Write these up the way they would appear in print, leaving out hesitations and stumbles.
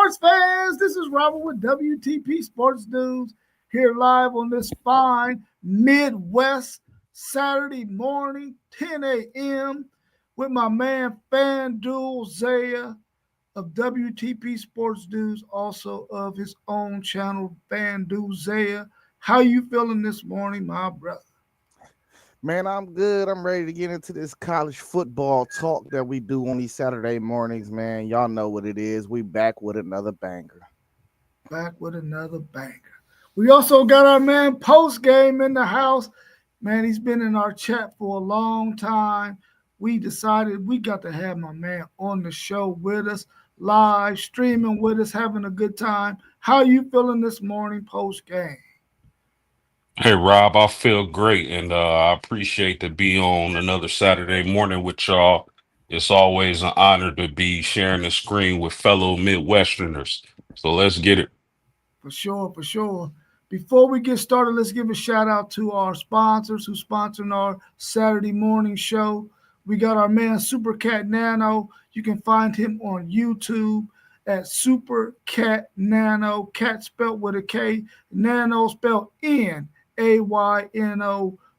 sports fans. This is Robert with WTP Sports News here live on this fine Midwest Saturday morning, 10 a.m. with my man FanDuel Zaya of WTP Sports News, also of his own channel, FanDuel Zaya. How you feeling this morning, my brother? Man, I'm good. I'm ready to get into this college football talk that we do on these Saturday mornings, man. Y'all know what it is. We back with another banger. Back with another banger. We also got our man Post Game in the house. Man, he's been in our chat for a long time. We decided we got to have my man on the show with us, live streaming with us, having a good time. How you feeling this morning, Post Game? Hey Rob, I feel great and I appreciate to be on another Saturday morning with y'all. It's always an honor to be sharing the screen with fellow Midwesterners. So let's get it. For sure, for sure. Before we get started, let's give a shout out to our sponsors who sponsoring our Saturday morning show. We got our man Super Cat Nano. You can find him on YouTube at Super Cat Nano. Cat spelled with a K, Nano spelled Nayno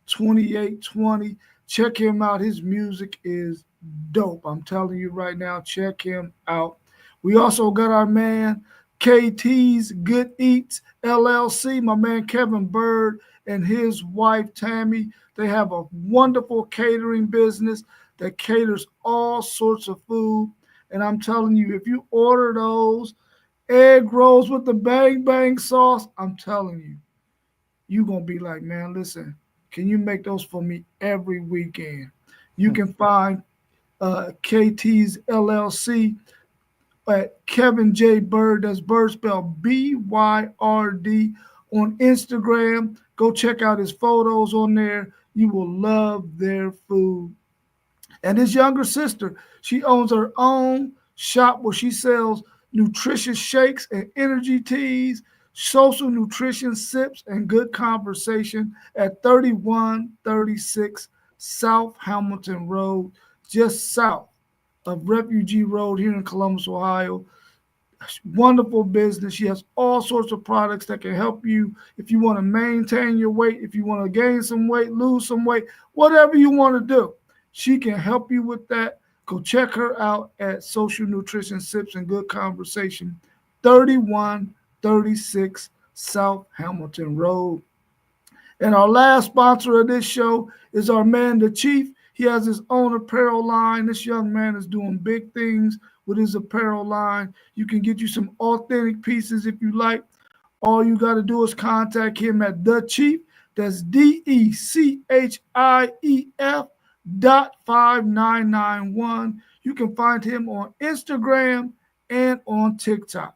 2820. Check him out. His music is dope. I'm telling you right now, check him out. We also got our man KT's Good Eats LLC, my man Kevin Bird and his wife Tammy. They have a wonderful catering business that caters all sorts of food. And I'm telling you, if you order those egg rolls with the bang bang sauce, I'm telling you, you're going to be like, man, listen, can you make those for me every weekend? You can find KT's LLC at Kevin J. Bird. That's Bird spelled Byrd on Instagram. Go check out his photos on there. You will love their food. And his younger sister, she owns her own shop where she sells nutritious shakes and energy teas, social nutrition sips, and good conversation at 3136 South Hamilton Road, just south of Refugee Road here in Columbus, Ohio. Wonderful business. She has all sorts of products that can help you if you want to maintain your weight, if you want to gain some weight, lose some weight, whatever you want to do. She can help you with that. Go check her out at Social Nutrition Sips and Good Conversation, 3136 South Hamilton Road. And our last sponsor of this show is our man, the Chief. He has his own apparel line. This young man is doing big things with his apparel line. You can get you some authentic pieces if you like. All you got to do is contact him at The Chief. That's DECHIEF.5991. You can find him on Instagram and on TikTok.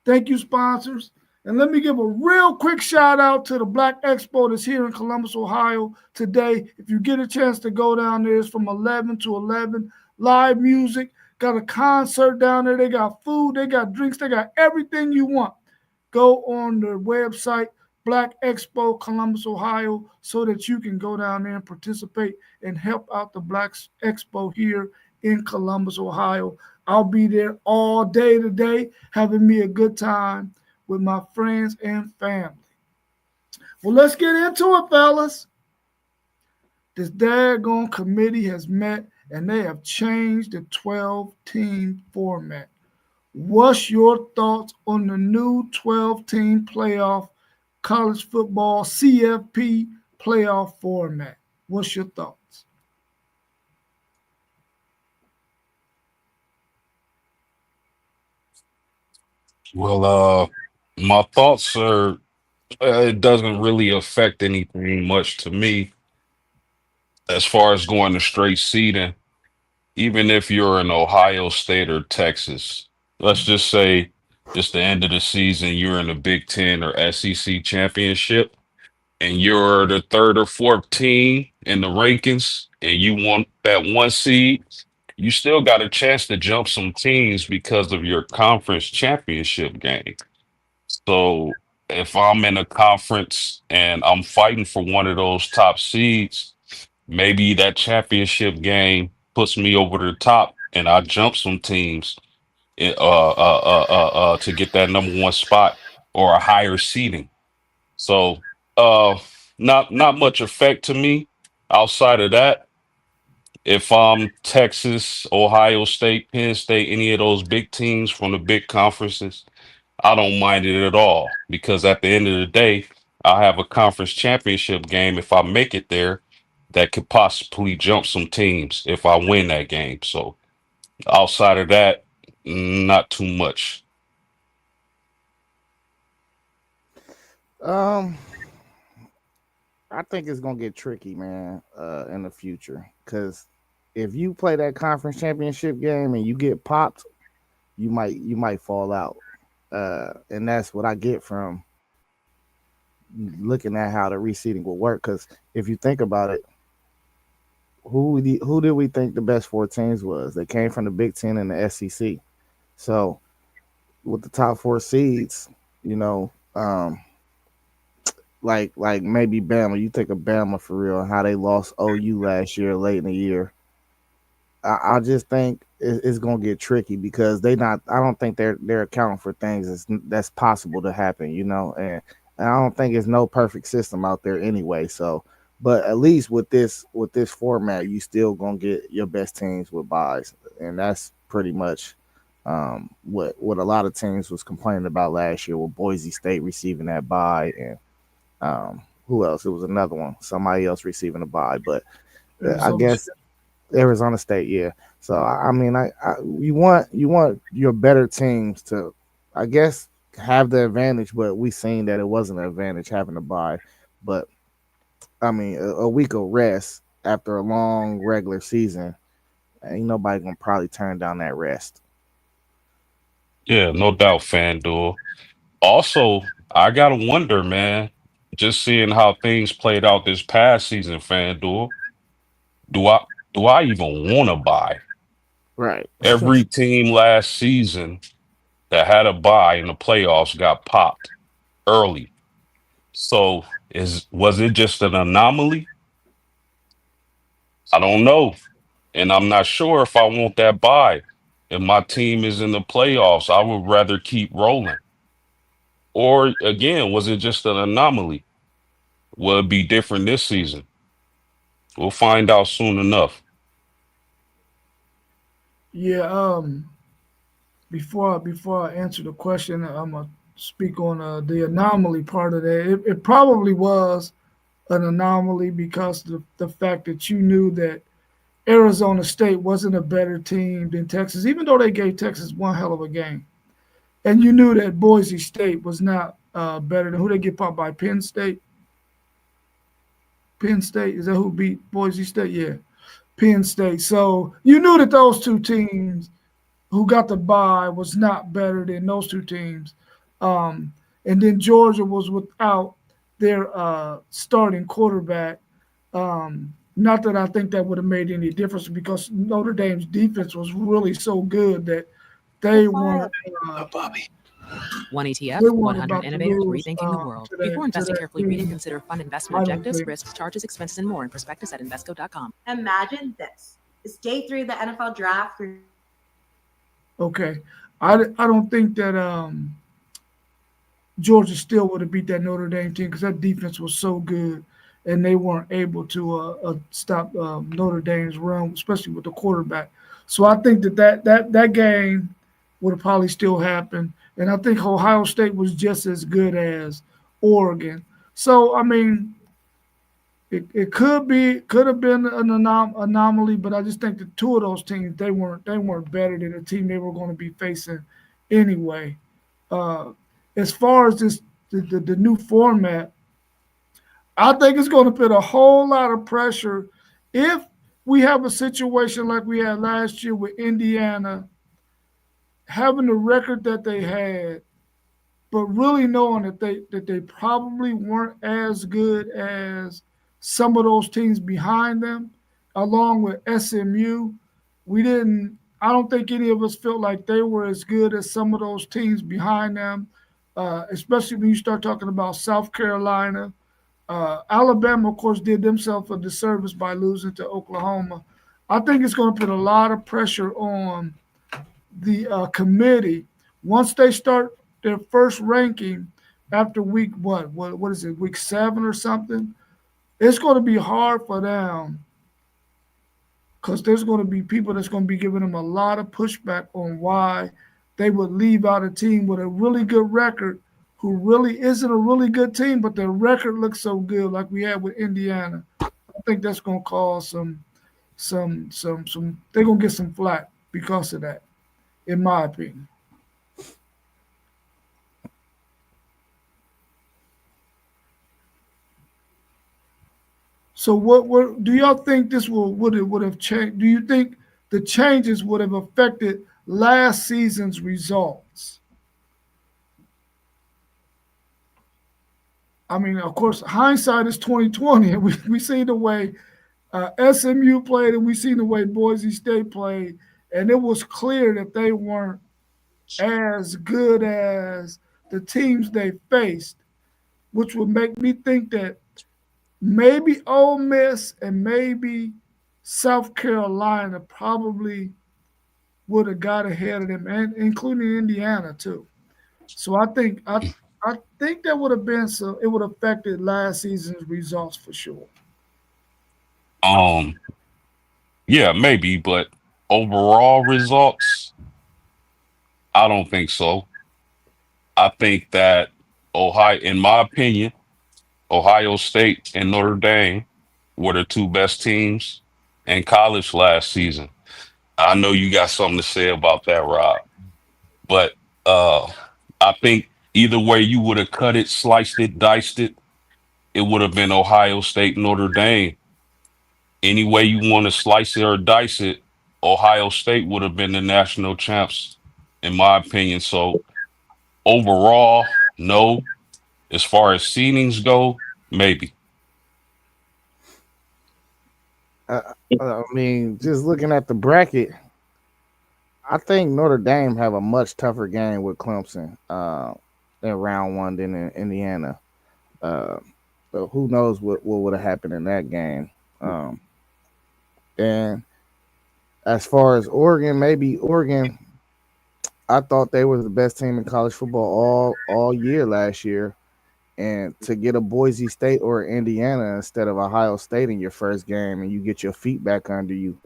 Thank you, sponsors. And let me give a real quick shout out to the Black Expo that's here in Columbus, Ohio today. If you get a chance to go down there, it's from 11 to 11. Live music, got a concert down there. They got food, they got drinks, they got everything you want. Go on their website, Black Expo Columbus, Ohio, so that you can go down there and participate and help out the Black Expo here in Columbus, Ohio. I'll be there all day today, having me a good time with my friends and family. Well, let's get into it, fellas. This daggone committee has met and they have changed the 12-team format. What's your thoughts on the new 12-team playoff college football CFP playoff format? What's your thoughts? Well, my thoughts are it doesn't really affect anything much to me as far as going to straight seeding, even if you're in Ohio State or Texas. Let's just say it's the end of the season, you're in the Big Ten or SEC championship, and you're the third or fourth team in the rankings, and you want that one seed, you still got a chance to jump some teams because of your conference championship game. So if I'm in a conference and I'm fighting for one of those top seeds, maybe that championship game puts me over the top and I jump some teams. to get that number one spot or a higher seeding. So not much effect to me outside of that. If Texas, Ohio State, Penn State, any of those big teams from the big conferences, I don't mind it at all because at the end of the day, I'll have a conference championship game if I make it there that could possibly jump some teams if I win that game. So outside of that, not too much. Um, I think it's gonna get tricky, man, in the future. Because if you play that conference championship game and you get popped, you might fall out. And that's what I get from looking at how the reseeding will work. Because if you think about it, who did we think the best four teams was? They came from the Big Ten and the SEC. So with the top four seeds, you know, like maybe Bama. You think of Bama for real, how they lost OU last year, late in the year. I just think it's gonna get tricky because they not. I don't think they're accounting for things that's possible to happen, and I don't think it's no perfect system out there anyway. So, but at least with this format, you still gonna get your best teams with buys, and that's pretty much what a lot of teams was complaining about last year with Boise State receiving that buy and who else? It was another one, somebody else receiving a buy, but I Arizona guess State. Arizona State, yeah. So I mean, you want your better teams to, I guess, have the advantage, but we seen that it wasn't an advantage having to buy. But I mean, a week of rest after a long regular season, ain't nobody gonna probably turn down that rest. Yeah, no doubt, FanDuel. Also, I gotta wonder, man, just seeing how things played out this past season, FanDuel, do I do I even want to buy? Right. Every team last season that had a buy in the playoffs got popped early. So is was it just an anomaly? I don't know. And I'm not sure if I want that buy. If my team is in the playoffs, I would rather keep rolling. Or again, was it just an anomaly? Will it be different this season? We'll find out soon enough. Yeah. Before I answer the question, I'm gonna speak on the anomaly part of that. It probably was an anomaly because the fact that you knew that Arizona State wasn't a better team than Texas, even though they gave Texas one hell of a game, and you knew that Boise State was not better than who they get popped by Penn State. Penn State is that who beat Boise State? Yeah, Penn State. So you knew that those two teams who got the bye was not better than those two teams. Um, and then Georgia was without their starting quarterback. Not that I think that would have made any difference because Notre Dame's defense was really so good that they weren't uh, One ETF, they weren't 100 about to innovators lose rethinking the world. to Before that investing, carefully read and team. consider fund investment I don't objectives, think. risks, charges, expenses, and more in prospectus at Invesco.com. Imagine this. It's day 3 of the NFL draft. Okay, I don't think that Georgia still would have beat that Notre Dame team because that defense was so good, and they weren't able to stop Notre Dame's run, especially with the quarterback. So I think that game would have probably still happened, and I think Ohio State was just as good as Oregon. So I mean, it could have been an anomaly, but I just think the two of those teams they weren't better than the team they were going to be facing anyway. Uh, as far as the new format, I think it's going to put a whole lot of pressure if we have a situation like we had last year with Indiana having the record that they had, but really knowing that they probably weren't as good as some of those teams behind them, along with SMU. We didn't. I don't think any of us felt like they were as good as some of those teams behind them, especially when you start talking about South Carolina. Alabama, of course, did themselves a disservice by losing to Oklahoma. I think it's going to put a lot of pressure on the committee, once they start their first ranking after week what is it, week 7 or something, it's going to be hard for them because there's going to be people that's going to be giving them a lot of pushback on why they would leave out a team with a really good record who really isn't a really good team, but their record looks so good, like we had with Indiana. I think that's going to cause some they're going to get some flack because of that, in my opinion. So what do y'all think this would have changed? Do you think the changes would have affected last season's results? I mean, of course, hindsight is 2020, and we see the way SMU played, and we seen the way Boise State played, and it was clear that they weren't as good as the teams they faced, which would make me think that maybe Ole Miss and maybe South Carolina probably would have got ahead of them, and including Indiana too. So I think that would have been it would have affected last season's results for sure. Yeah, maybe, but overall results, I don't think so. I think that in my opinion, Ohio State and Notre Dame were the two best teams in college last season. I know you got something to say about that, Rob, but I think either way you would have cut it, sliced it, diced it, it would have been Ohio State, Notre Dame. Any way you want to slice it or dice it, Ohio State would have been the national champs, in my opinion. So overall, no. As far as seedings go, maybe. I mean, just looking at the bracket, I think Notre Dame have a much tougher game with Clemson in round 1 than in Indiana. So who knows what would have happened in that game. And as far as Oregon, maybe Oregon, I thought they were the best team in college football all year last year. And to get a Boise State or Indiana instead of Ohio State in your first game and you get your feet back under you,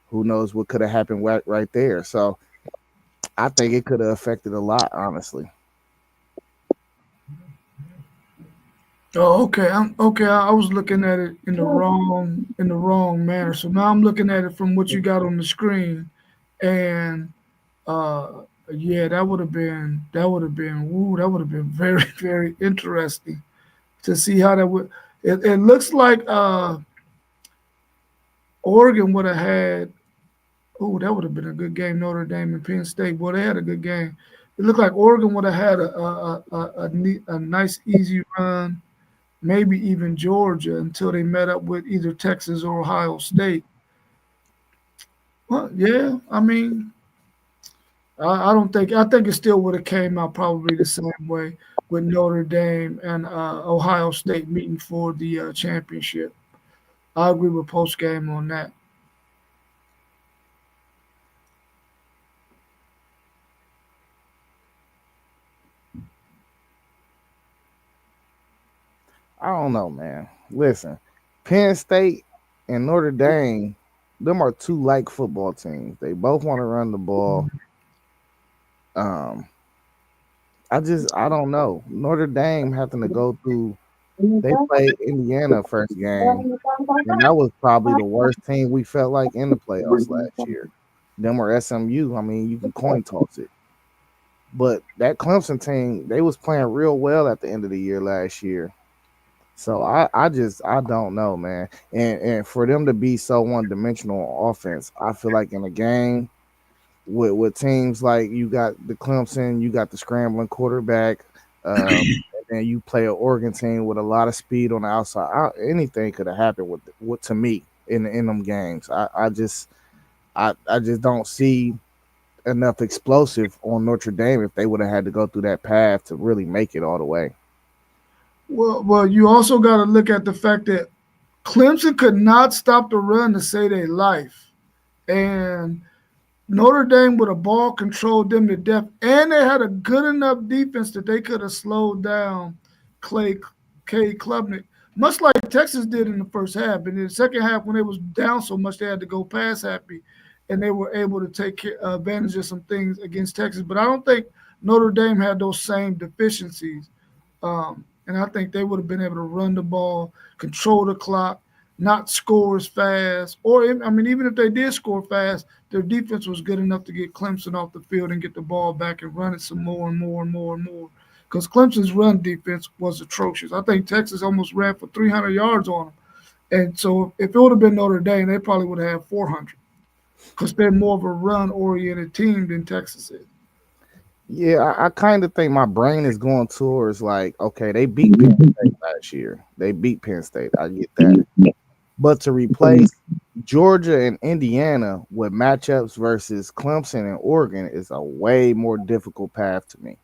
who knows what could have happened right there. So I think it could have affected a lot, honestly. Oh, okay. I was looking at it in the wrong manner. So now I'm looking at it from what you got on the screen, and yeah, that would have been very, very interesting to see how that would. It looks like Oregon would have had. Oh, that would have been a good game. Notre Dame and Penn State. Well, they had a good game. It looked like Oregon would have had a nice easy run. Maybe even Georgia until they met up with either Texas or Ohio State. Well, yeah, I mean, I think it still would have came out probably the same way with Notre Dame and Ohio State meeting for the championship. I agree with post game on that. I don't know, man. Listen, Penn State and Notre Dame, them are two like football teams. They both want to run the ball. I don't know. Notre Dame having to go through. They played Indiana first game, and that was probably the worst team we felt like in the playoffs last year. Them were SMU. I mean, you can coin toss it. But that Clemson team, they was playing real well at the end of the year last year. So I don't know, man. And for them to be so one-dimensional on offense, I feel like in a game with teams like you got the Clemson, you got the scrambling quarterback, and then you play an Oregon team with a lot of speed on the outside. Anything could have happened with to me in them games. I just don't see enough explosive on Notre Dame if they would have had to go through that path to really make it all the way. Well, you also got to look at the fact that Clemson could not stop the run to save their life, and Notre Dame with a ball controlled them to death, and they had a good enough defense that they could have slowed down Cade Klubnik, much like Texas did in the first half. And in the second half, when they was down so much, they had to go pass happy, and they were able to take advantage of some things against Texas. But I don't think Notre Dame had those same deficiencies. And I think they would have been able to run the ball, control the clock, not score as fast. Or, I mean, even if they did score fast, their defense was good enough to get Clemson off the field and get the ball back and run it some more and more and more and more. Because Clemson's run defense was atrocious. I think Texas almost ran for 300 yards on them. And so if it would have been Notre Dame, they probably would have had 400 because they're more of a run-oriented team than Texas is. Yeah, I kind of think my brain is going towards like, okay, they beat Penn State last year. They beat Penn State. I get that. But to replace Georgia and Indiana with matchups versus Clemson and Oregon is a way more difficult path to me.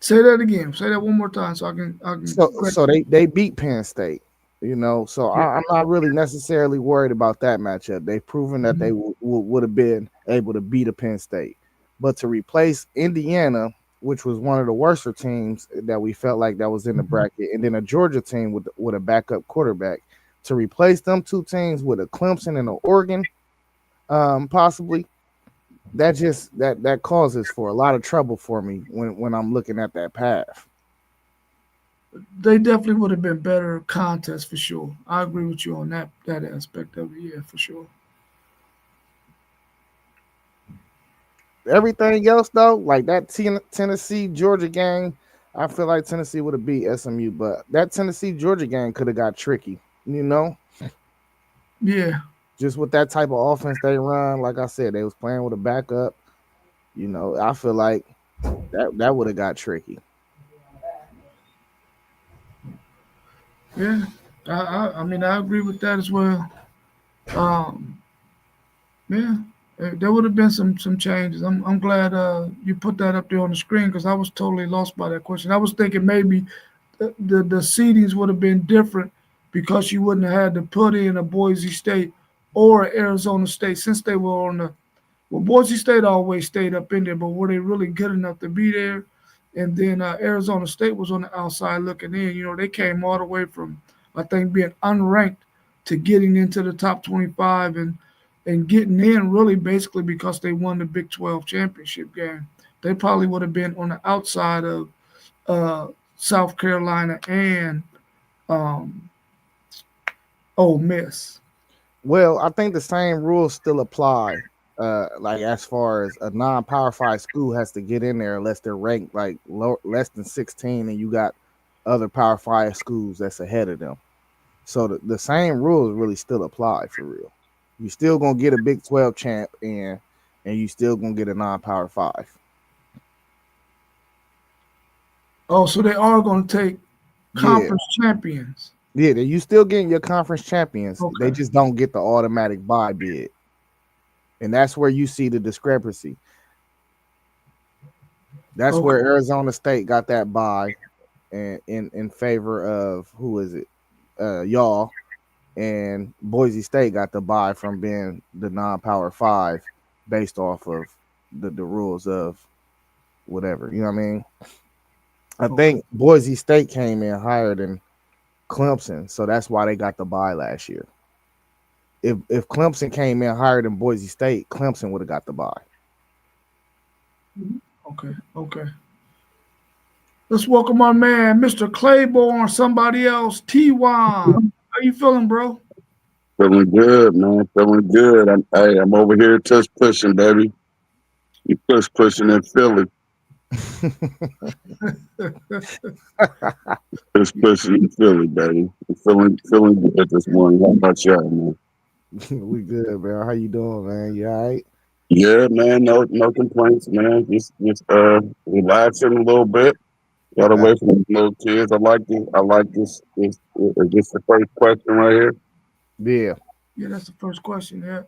Say that again. Say that one more time so I can. So they beat Penn State, you know. So I'm not really necessarily worried about that matchup. They've proven that they would have been able to beat a Penn State. But to replace Indiana, which was one of the worser teams that we felt like that was in the bracket, and then a Georgia team with a backup quarterback, to replace them two teams with a Clemson and an Oregon, possibly, that causes for a lot of trouble for me when I'm looking at that path. They definitely would have been better contests for sure. I agree with you on that aspect of it. Yeah, for sure. Everything else though, like that Tennessee Georgia game, I feel like Tennessee would have beat SMU, but that Tennessee Georgia game could have got tricky, you know. Yeah. Just with that type of offense they run, like I said, they was playing with a backup. You know, I feel like that would have got tricky. Yeah, I mean I agree with that as well. Yeah, there would have been some changes. I'm glad you put that up there on the screen because I was totally lost by that question. I was thinking maybe the seedings would have been different because you wouldn't have had to put in a Boise State or Arizona State since they were on the. Well, Boise State always stayed up in there, but were they really good enough to be there? And then Arizona State was on the outside looking in. You know, they came all the way from, I think, being unranked to getting into the top 25 and getting in really basically because they won the Big 12 championship game. They probably would have been on the outside of South Carolina and Ole Miss. Well, I think the same rules still apply. Like as far as a non-Power 5 school has to get in there unless they're ranked like less than 16, and you got other Power 5 schools that's ahead of them. So the same rules really still apply for real. You still gonna get a Big 12 champ in, and you still gonna get a non-Power 5. Oh, so they are gonna take conference champions. Yeah, you still getting your conference champions. Okay. They just don't get the automatic bye bid. And that's where you see the discrepancy. That's where Arizona State got that bye and in favor of who is it? Y'all. And Boise State got the bye from being the non-Power 5 based off of the rules of whatever. You know what I mean? I think Boise State came in higher than Clemson, so that's why they got the bye last year. If Clemson came in higher than Boise State, Clemson would have got the bye. Okay. Let's welcome our man, Mr. Claiborne, somebody else, T1. How you feeling, bro? Feeling good, man. Feeling good. I'm over here tush pushing, baby. You pushing in Philly. Tush pushing in Philly, baby. I'm feeling good this morning. How about y'all, man? We good, man. How you doing, man? You all right? Yeah, man. No complaints, man. Just relaxing a little bit. Got away from the little kids. I like this. Is this the first question right here? Yeah. Yeah, that's the first question. Yeah.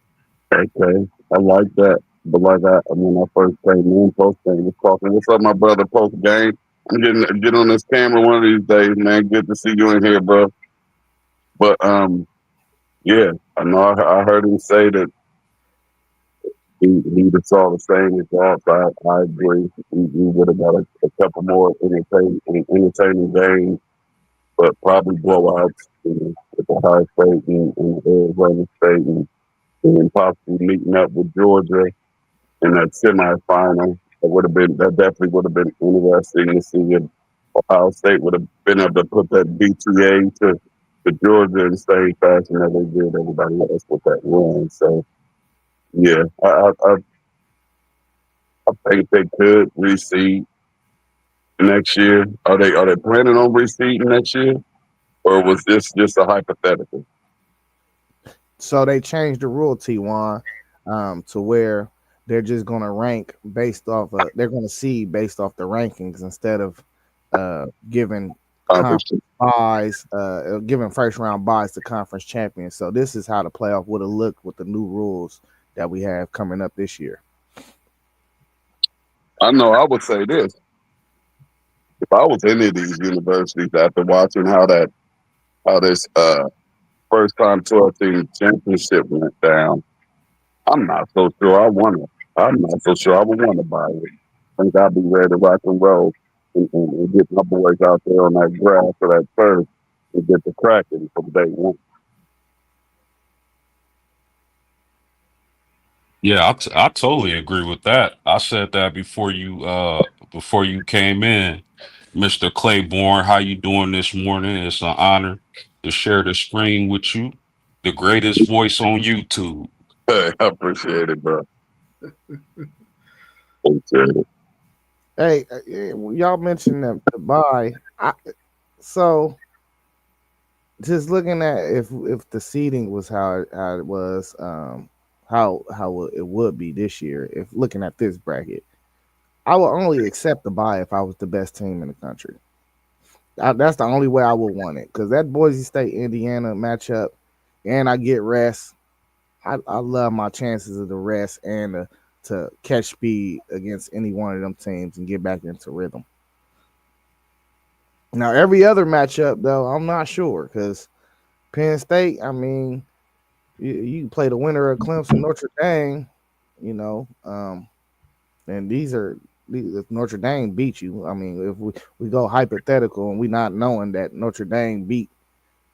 Okay, I like that. But like when I first came in, post game was talking. What's up, my brother? Post game. I'm getting on this camera one of these days, man. Good to see you in here, bro. But yeah, I know I heard him say that he just saw the same results. I agree. We would have got a couple more entertaining games, but probably blowouts with Ohio State and Arizona State, and then possibly meeting up with Georgia in that semifinal. That definitely would have been interesting to see if Ohio State would have been able to put that BTA to Georgia in the same fashion that they did everybody else with that run. So yeah, I think they could reseed next year. Are they planning on reseeding next year, or was this just a hypothetical? So they changed the rule, T1, to where they're just going to rank based off they're going to seed based off the rankings instead of giving conference buys, giving first round buys to conference champions. So this is how the playoff would have looked with the new rules that we have coming up this year. I know I would say this. If I was any of these universities after watching how this first time 12 team championship went down, I'm not so sure I would want to buy it. I think I'd be ready to rock and roll and get my boys out there on that grass or that turf and get the cracking from day one. Yeah, I totally agree with that. I said that before you came in, Mr. Claiborne. How you doing this morning? It's an honor to share the screen with you, the greatest voice on YouTube. Hey, I appreciate it, bro. Appreciate it. Hey, y'all mentioned the buy. So just looking at if the seeding was how it was, how it would be this year. If looking at this bracket, I would only accept the buy if I was the best team in the country. That's the only way I would want it, because that Boise State Indiana matchup, and I get rest. I love my chances of the rest and to catch speed against any one of them teams and get back into rhythm. Now every other matchup though, I'm not sure, because Penn State, I mean, you play the winner of Clemson, Notre Dame, and if Notre Dame beat you, I mean, if we go hypothetical and we not knowing that Notre Dame beat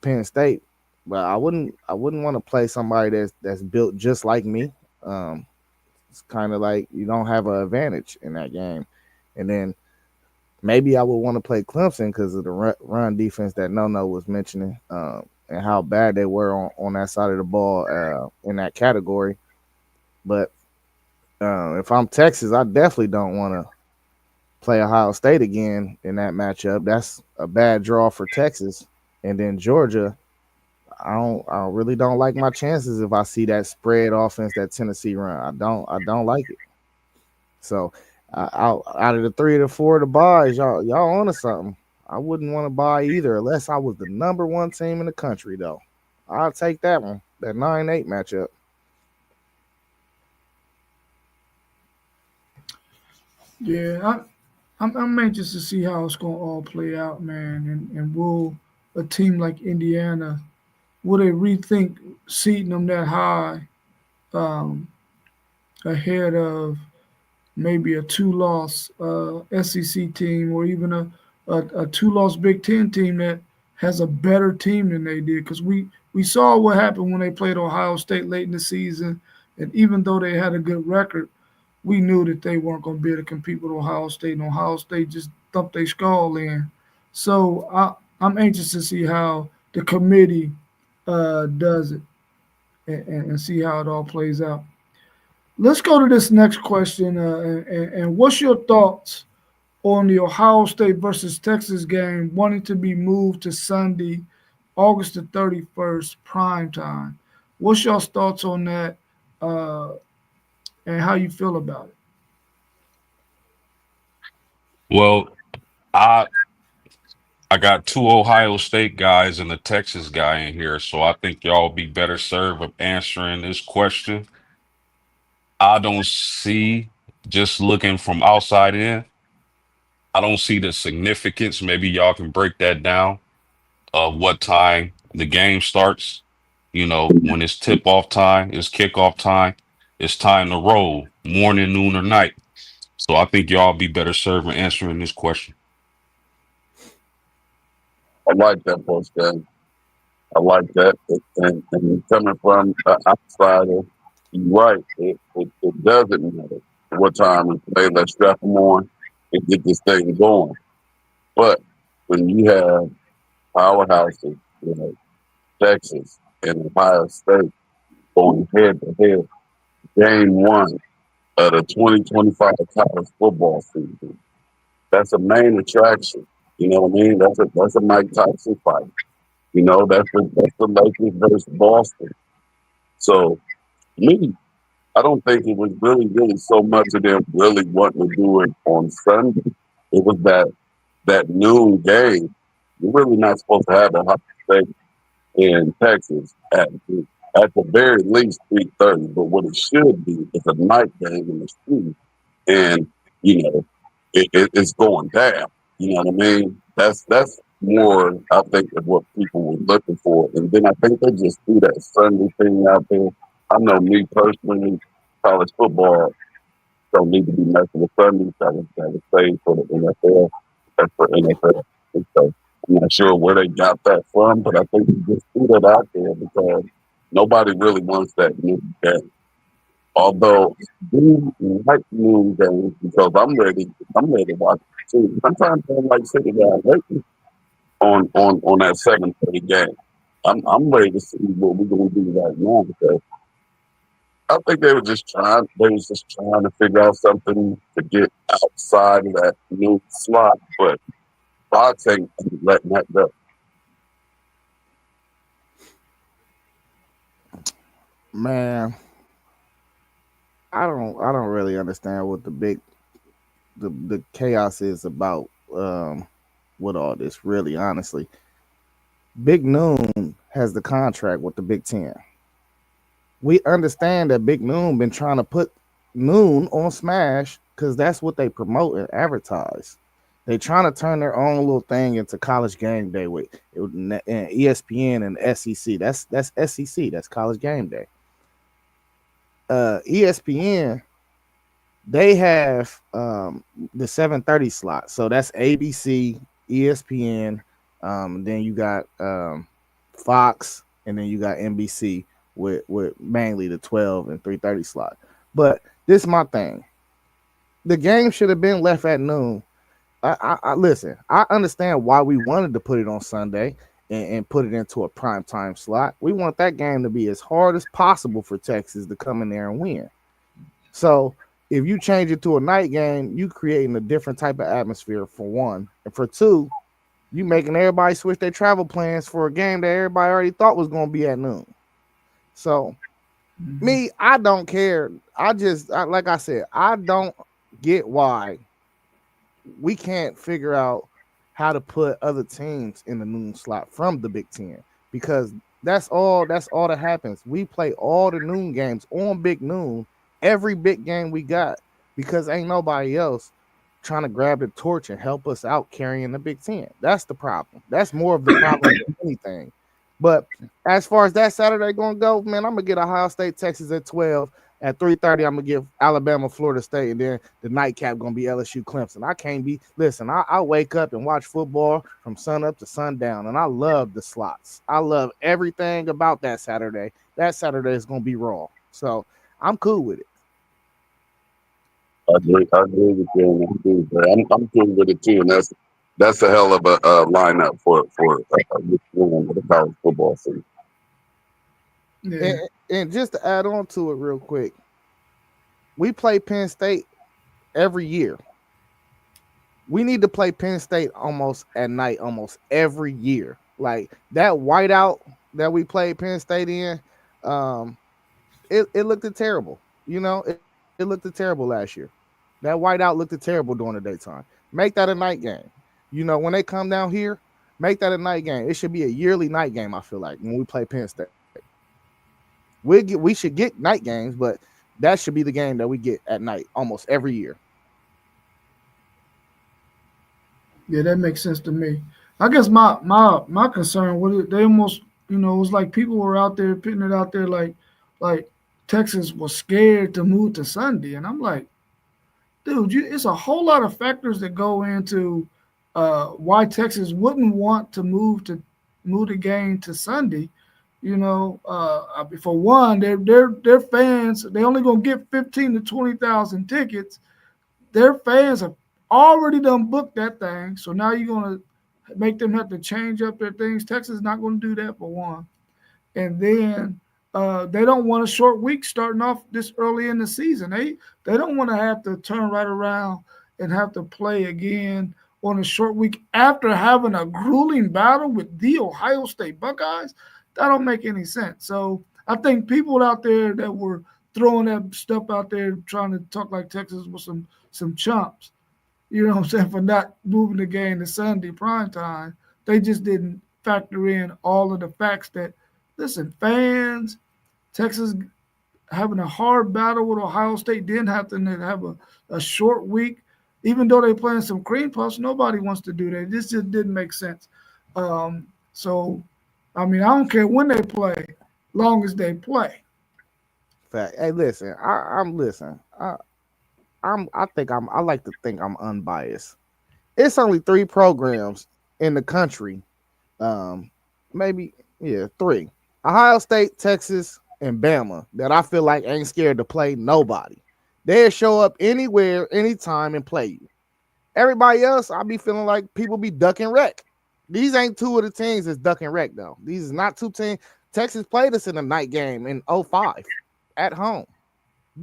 Penn State, but I wouldn't want to play somebody that's built just like me. It's kind of like you don't have an advantage in that game, and then maybe I would want to play Clemson because of the run defense that No was mentioning, and how bad they were on that side of the ball in that category. But if I'm Texas, I definitely don't want to play Ohio State again in that matchup. That's a bad draw for Texas. And then Georgia, I really don't like my chances if I see that spread offense that Tennessee run. I don't like it. So out of the 3 or the 4 of the buys, y'all onto something. I wouldn't want to buy either unless I was the number 1 team in the country, though. I'll take that one, that 9-8 matchup. Yeah, I'm anxious to see how it's gonna all play out, man. And will a team like Indiana, will they rethink seating them that high, um, ahead of maybe a 2-loss SEC team, or even a 2-loss Big Ten team that has a better team than they did? Because we saw what happened when they played Ohio State late in the season, and even though they had a good record, we knew that they weren't going to be able to compete with Ohio State, and Ohio State just thumped their skull in. So I'm anxious to see how the committee does it, and see how it all plays out. Let's go to this next question. And what's your thoughts on the Ohio State versus Texas game wanting to be moved to Sunday, August the 31st, prime time? What's your thoughts on that, and how you feel about it? Well, I got 2 Ohio State guys and a Texas guy in here, so I think y'all be better served of answering this question. I don't see, just looking from outside in, I don't see the significance. Maybe y'all can break that down of what time the game starts. You know, when it's tip off time, it's kickoff time, it's time to roll, morning, noon, or night. So I think y'all be better served in answering this question. I like that post game. I like that. And coming from an outsider, you're right. It doesn't matter what time we play. Let's strap them on and get this thing going. But when you have powerhouses, Texas and Ohio State going head to head, game one of the 2025 college football season, that's a main attraction. You know what I mean? That's a Mike Tyson fight. That's the Lakers versus Boston. So me, I don't think it was really so much of them really wanting to do it on Sunday. It was that noon game. You're really not supposed to have a Ohio State in Texas at the very least 3:30. But what it should be is a night game in the street, and it's going down. You know what I mean? That's more, I think, of what people were looking for. And then I think they just threw that Sunday thing out there. I know me personally, college football don't need to be messing with Sundays. That was saved for the NFL. That's for NFL. And so I'm not sure where they got that from, but I think they just threw that out there because nobody really wants that new game. Although do like noon games because I'm ready to watch it too. Sometimes I like sitting down lately on that 7:30 game. I'm ready to see what we're gonna do right now because I think they was just trying to figure out something to get outside of that new slot, but Fox ain't letting that go. Man, I don't really understand what the chaos is about with all this, really, honestly. Big Noon has the contract with the Big Ten. We understand that Big Noon been trying to put Noon on Smash because that's what they promote and advertise. They trying to turn their own little thing into College Game Day with ESPN and SEC. That's SEC. That's College Game Day. ESPN, they have the 7:30 slot. So that's ABC, ESPN. Then you got Fox, and then you got NBC with mainly the 12 and 3:30 slot. But this is my thing. The game should have been left at noon. I listen. I understand why we wanted to put it on Sunday and put it into a prime time slot. We want that game to be as hard as possible for Texas to come in there and win. So if you change it to a night game, you creating a different type of atmosphere for one, and for two, you making everybody switch their travel plans for a game that everybody already thought was going to be at noon. So me, I don't care. Like I said, I don't get why we can't figure out how to put other teams in the noon slot from the Big Ten, because that's all that happens. We play all the noon games on Big Noon, every big game we got, because ain't nobody else trying to grab the torch and help us out carrying the Big Ten. That's the problem. That's more of the problem than anything. But as far as that Saturday going to go, man, I'm going to get Ohio State, Texas at 12. At 3:30, I'm going to give Alabama, Florida State, and then the nightcap going to be LSU, Clemson. I wake up and watch football from sun up to sundown, and I love the slots. I love everything about that Saturday. That Saturday is going to be raw. So I'm cool with it. I agree with you. I'm cool with it too, and that's a hell of a lineup for the college football season. Yeah. And just to add on to it real quick, we play Penn State every year. We need to play Penn State almost at night, almost every year. Like that whiteout that we played Penn State in, it looked terrible. It looked terrible last year. That whiteout looked terrible during the daytime. Make that a night game. When they come down here, make that a night game. It should be a yearly night game, I feel like, when we play Penn State. We should get night games, but that should be the game that we get at night almost every year. Yeah, that makes sense to me. I guess my concern with it, they almost You know, it was like people were out there putting it out there like Texas was scared to move to Sunday, and I'm like, dude, it's a whole lot of factors that go into why Texas wouldn't want to move the game to Sunday. You know, for one, their fans, they only gonna get 15 to 20,000 tickets. Their fans have already done booked that thing, so now you're gonna make them have to change up their things. Texas is not gonna do that for one, and then they don't want a short week starting off this early in the season. They don't want to have to turn right around and have to play again on a short week after having a grueling battle with the Ohio State Buckeyes. That don't make any sense. So I think people out there that were throwing that stuff out there trying to talk like Texas was some chumps, you know what I'm saying, for not moving the game to Sunday prime time. They just didn't factor in all of the facts that, listen, fans, Texas having a hard battle with Ohio State, didn't have to have a short week. Even though they're playing some cream puffs, nobody wants to do that. This just didn't make sense. So, I mean, I don't care when they play, long as they play. Fact. Hey, listen, I'm listen. I like to think I'm unbiased. It's only 3 programs in the country, maybe 3: Ohio State, Texas, and Bama, that I feel like ain't scared to play nobody. They'll show up anywhere, anytime, and play you. Everybody else, I be feeling like people be duck and wreck. These ain't 2 of the teams that's duck and wreck, though. These is not 2 teams. Texas played us in a night game in 05 at home.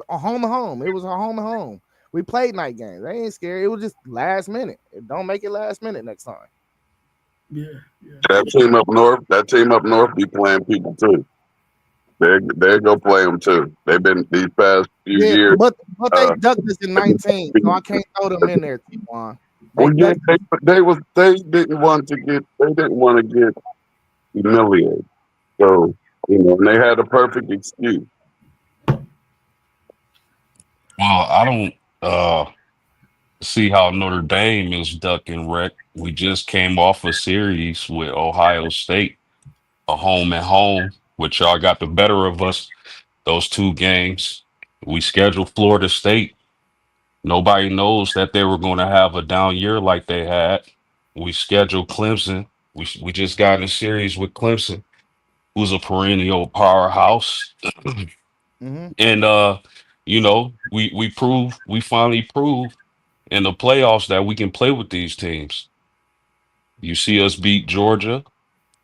A home and home. It was a home and home. We played night games. They ain't scary. It was just last minute. Don't make it last minute next time. Yeah. That team up north be playing people too. They go play them too. They've been these past few years. But they ducked us in 19, so I can't throw them in there, T1. They didn't want to get humiliated. So, you know, and they had a perfect excuse. Well, I don't see how Notre Dame is duck and wreck. We just came off a series with Ohio State, a home and home, which y'all got the better of us. Those 2 games. We scheduled Florida State. Nobody knows that they were going to have a down year like they had. We scheduled Clemson. We just got in a series with Clemson, who's a perennial powerhouse. Mm-hmm. And you know, we finally proved in the playoffs that we can play with these teams. You see us beat Georgia,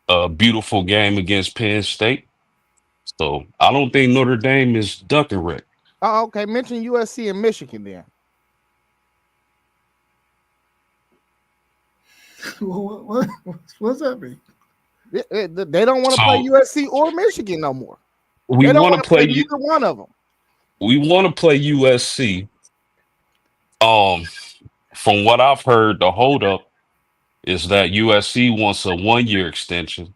a beautiful game against Penn State. So I don't think Notre Dame is duck and wreck. Oh, okay. Mention USC and Michigan then. What's that mean? They don't want to play USC or Michigan no more. We They don't want to play either one of them. We want to play USC. From what I've heard, the holdup is that USC wants a 1-year extension.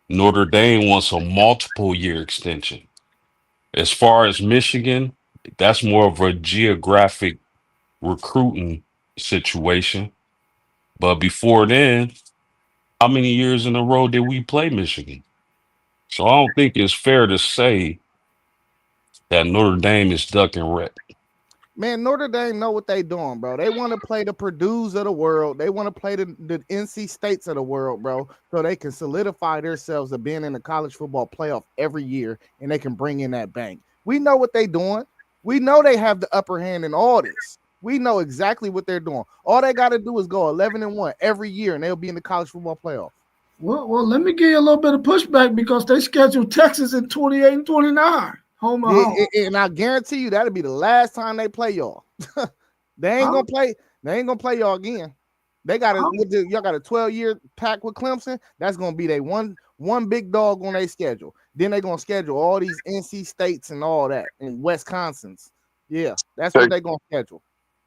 Notre Dame wants a multiple year extension. As far as Michigan, that's more of a geographic recruiting situation. But before then, how many years in a row did we play Michigan? So I don't think it's fair to say that Notre Dame is duck and wreck. Man, Notre Dame know what they doing, bro. They want to play the Purdue's of the world. They want to play the NC States of the world, bro, so they can solidify themselves of being in the college football playoff every year, and they can bring in that bank. We know what they doing. We know they have the upper hand in all this. We know exactly what they're doing. All they got to do is go 11-1 every year, and they'll be in the college football playoff. Well, let me give you a little bit of pushback because they scheduled Texas in 28 and 29. Home and home. And I guarantee you that'll be the last time they play y'all. They ain't gonna play. They ain't gonna play y'all again. They got y'all got a 12-year pack with Clemson. That's gonna be their one big dog on their schedule. Then they're gonna schedule all these NC States and all that and Wisconsin's. Yeah, that's what they're gonna schedule.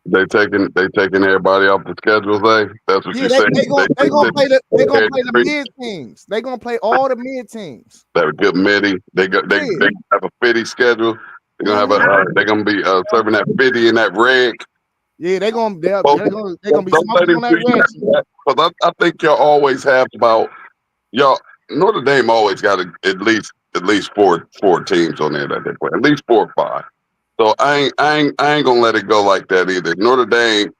They taking everybody off the schedule, that's what you're saying. They gonna play the mid teams. They gonna play all the mid teams. They're a good midi. They have a fitty schedule. They're gonna have they're gonna be serving that fitty in that red. Yeah, they're gonna be smoking on that red. But I think y'all always have about y'all. Notre Dame always got at least four teams on there that they play, at least 4 or 5. So I ain't gonna let it go like that either. Notre Dame,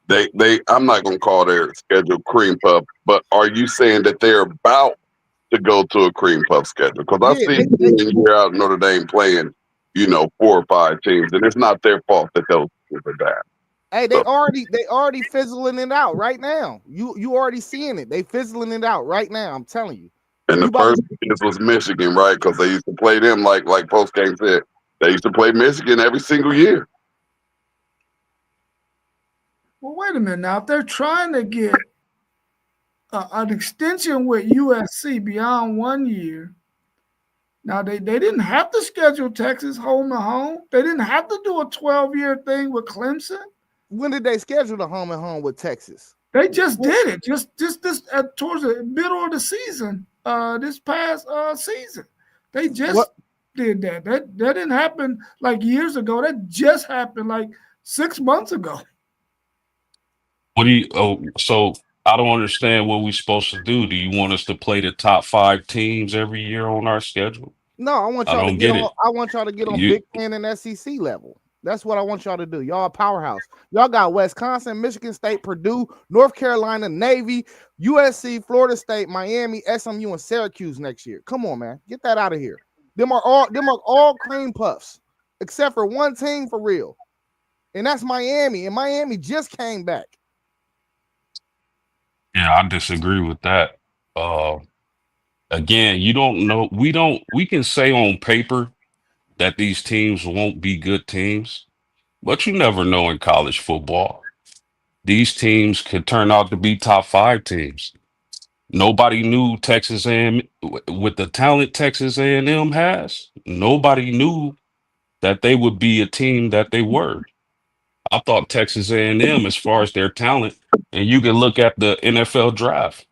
they I'm not gonna call their schedule cream puff, but are you saying that they're about to go to a cream puff schedule? Because I Yeah, see year in year out Notre Dame playing, 4 or 5 teams, and it's not their fault that those teams are bad. hey, they already fizzling it out right now. You already seeing it. They fizzling it out right now. I'm telling you. And You the about first this was Michigan, right? Because they used to play them like post game said. They used to play Michigan every single year. Well, wait a minute now. If they're trying to get an extension with USC beyond 1 year, now they didn't have to schedule Texas home to home. They didn't have to do a 12-year thing with Clemson. when did they schedule the home and home with Texas? They just did it. Just this towards the middle of the season. This past season, they just did that. That didn't happen like years ago. That just happened like 6 months ago. So I don't understand what we're supposed to do. Do you want us to play the top 5 teams every year on our schedule? No, I want I y'all to don't get get on. it. I want y'all to get on You- Big Ten and SEC level. That's what I want y'all to do. Y'all a powerhouse. Y'all got Wisconsin, Michigan State, Purdue, North Carolina, Navy, USC, Florida State, Miami, SMU, and Syracuse next year. Come on, man. Get that out of here. Them are all cream puffs, except for one team for real. And that's Miami. And Miami just came back. Yeah, I disagree with that. Again, you don't know. We can say on paper that these teams won't be good teams, but you never know in college football. These teams could turn out to be top 5 teams. Nobody knew Texas A&M with the talent Texas A&M has. Nobody knew that they would be a team that they were. I thought Texas A&M, as far as their talent, and you can look at the NFL draft.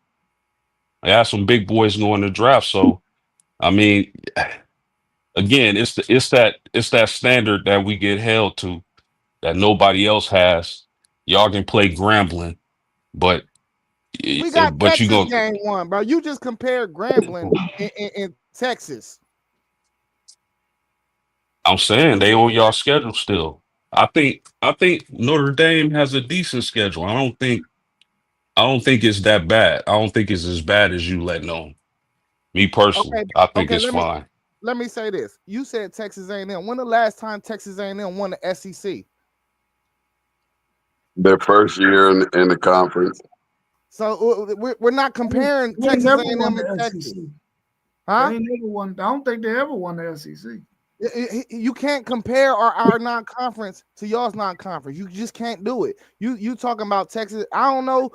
They had some big boys going to draft. So, I mean, again, it's that standard that we get held to that nobody else has. Y'all can play Grambling, but We got but you Texas go. game 1, bro. You just compared Grambling in Texas. I'm saying they on y'all schedule still. I think Notre Dame has a decent schedule. I don't think it's that bad. I don't think it's as bad as you letting on. Me personally, Okay, I think okay. it's fine. Let me say this. You said Texas A&M. When the last time Texas A&M won the SEC? Their first year in the conference. So we're not comparing They Texas never A&M won and the Texas, SEC. huh? They ain't never won. I don't think they ever won the SEC. You can't compare our non-conference to y'all's non-conference. You just can't do it. You talking about Texas? I don't know.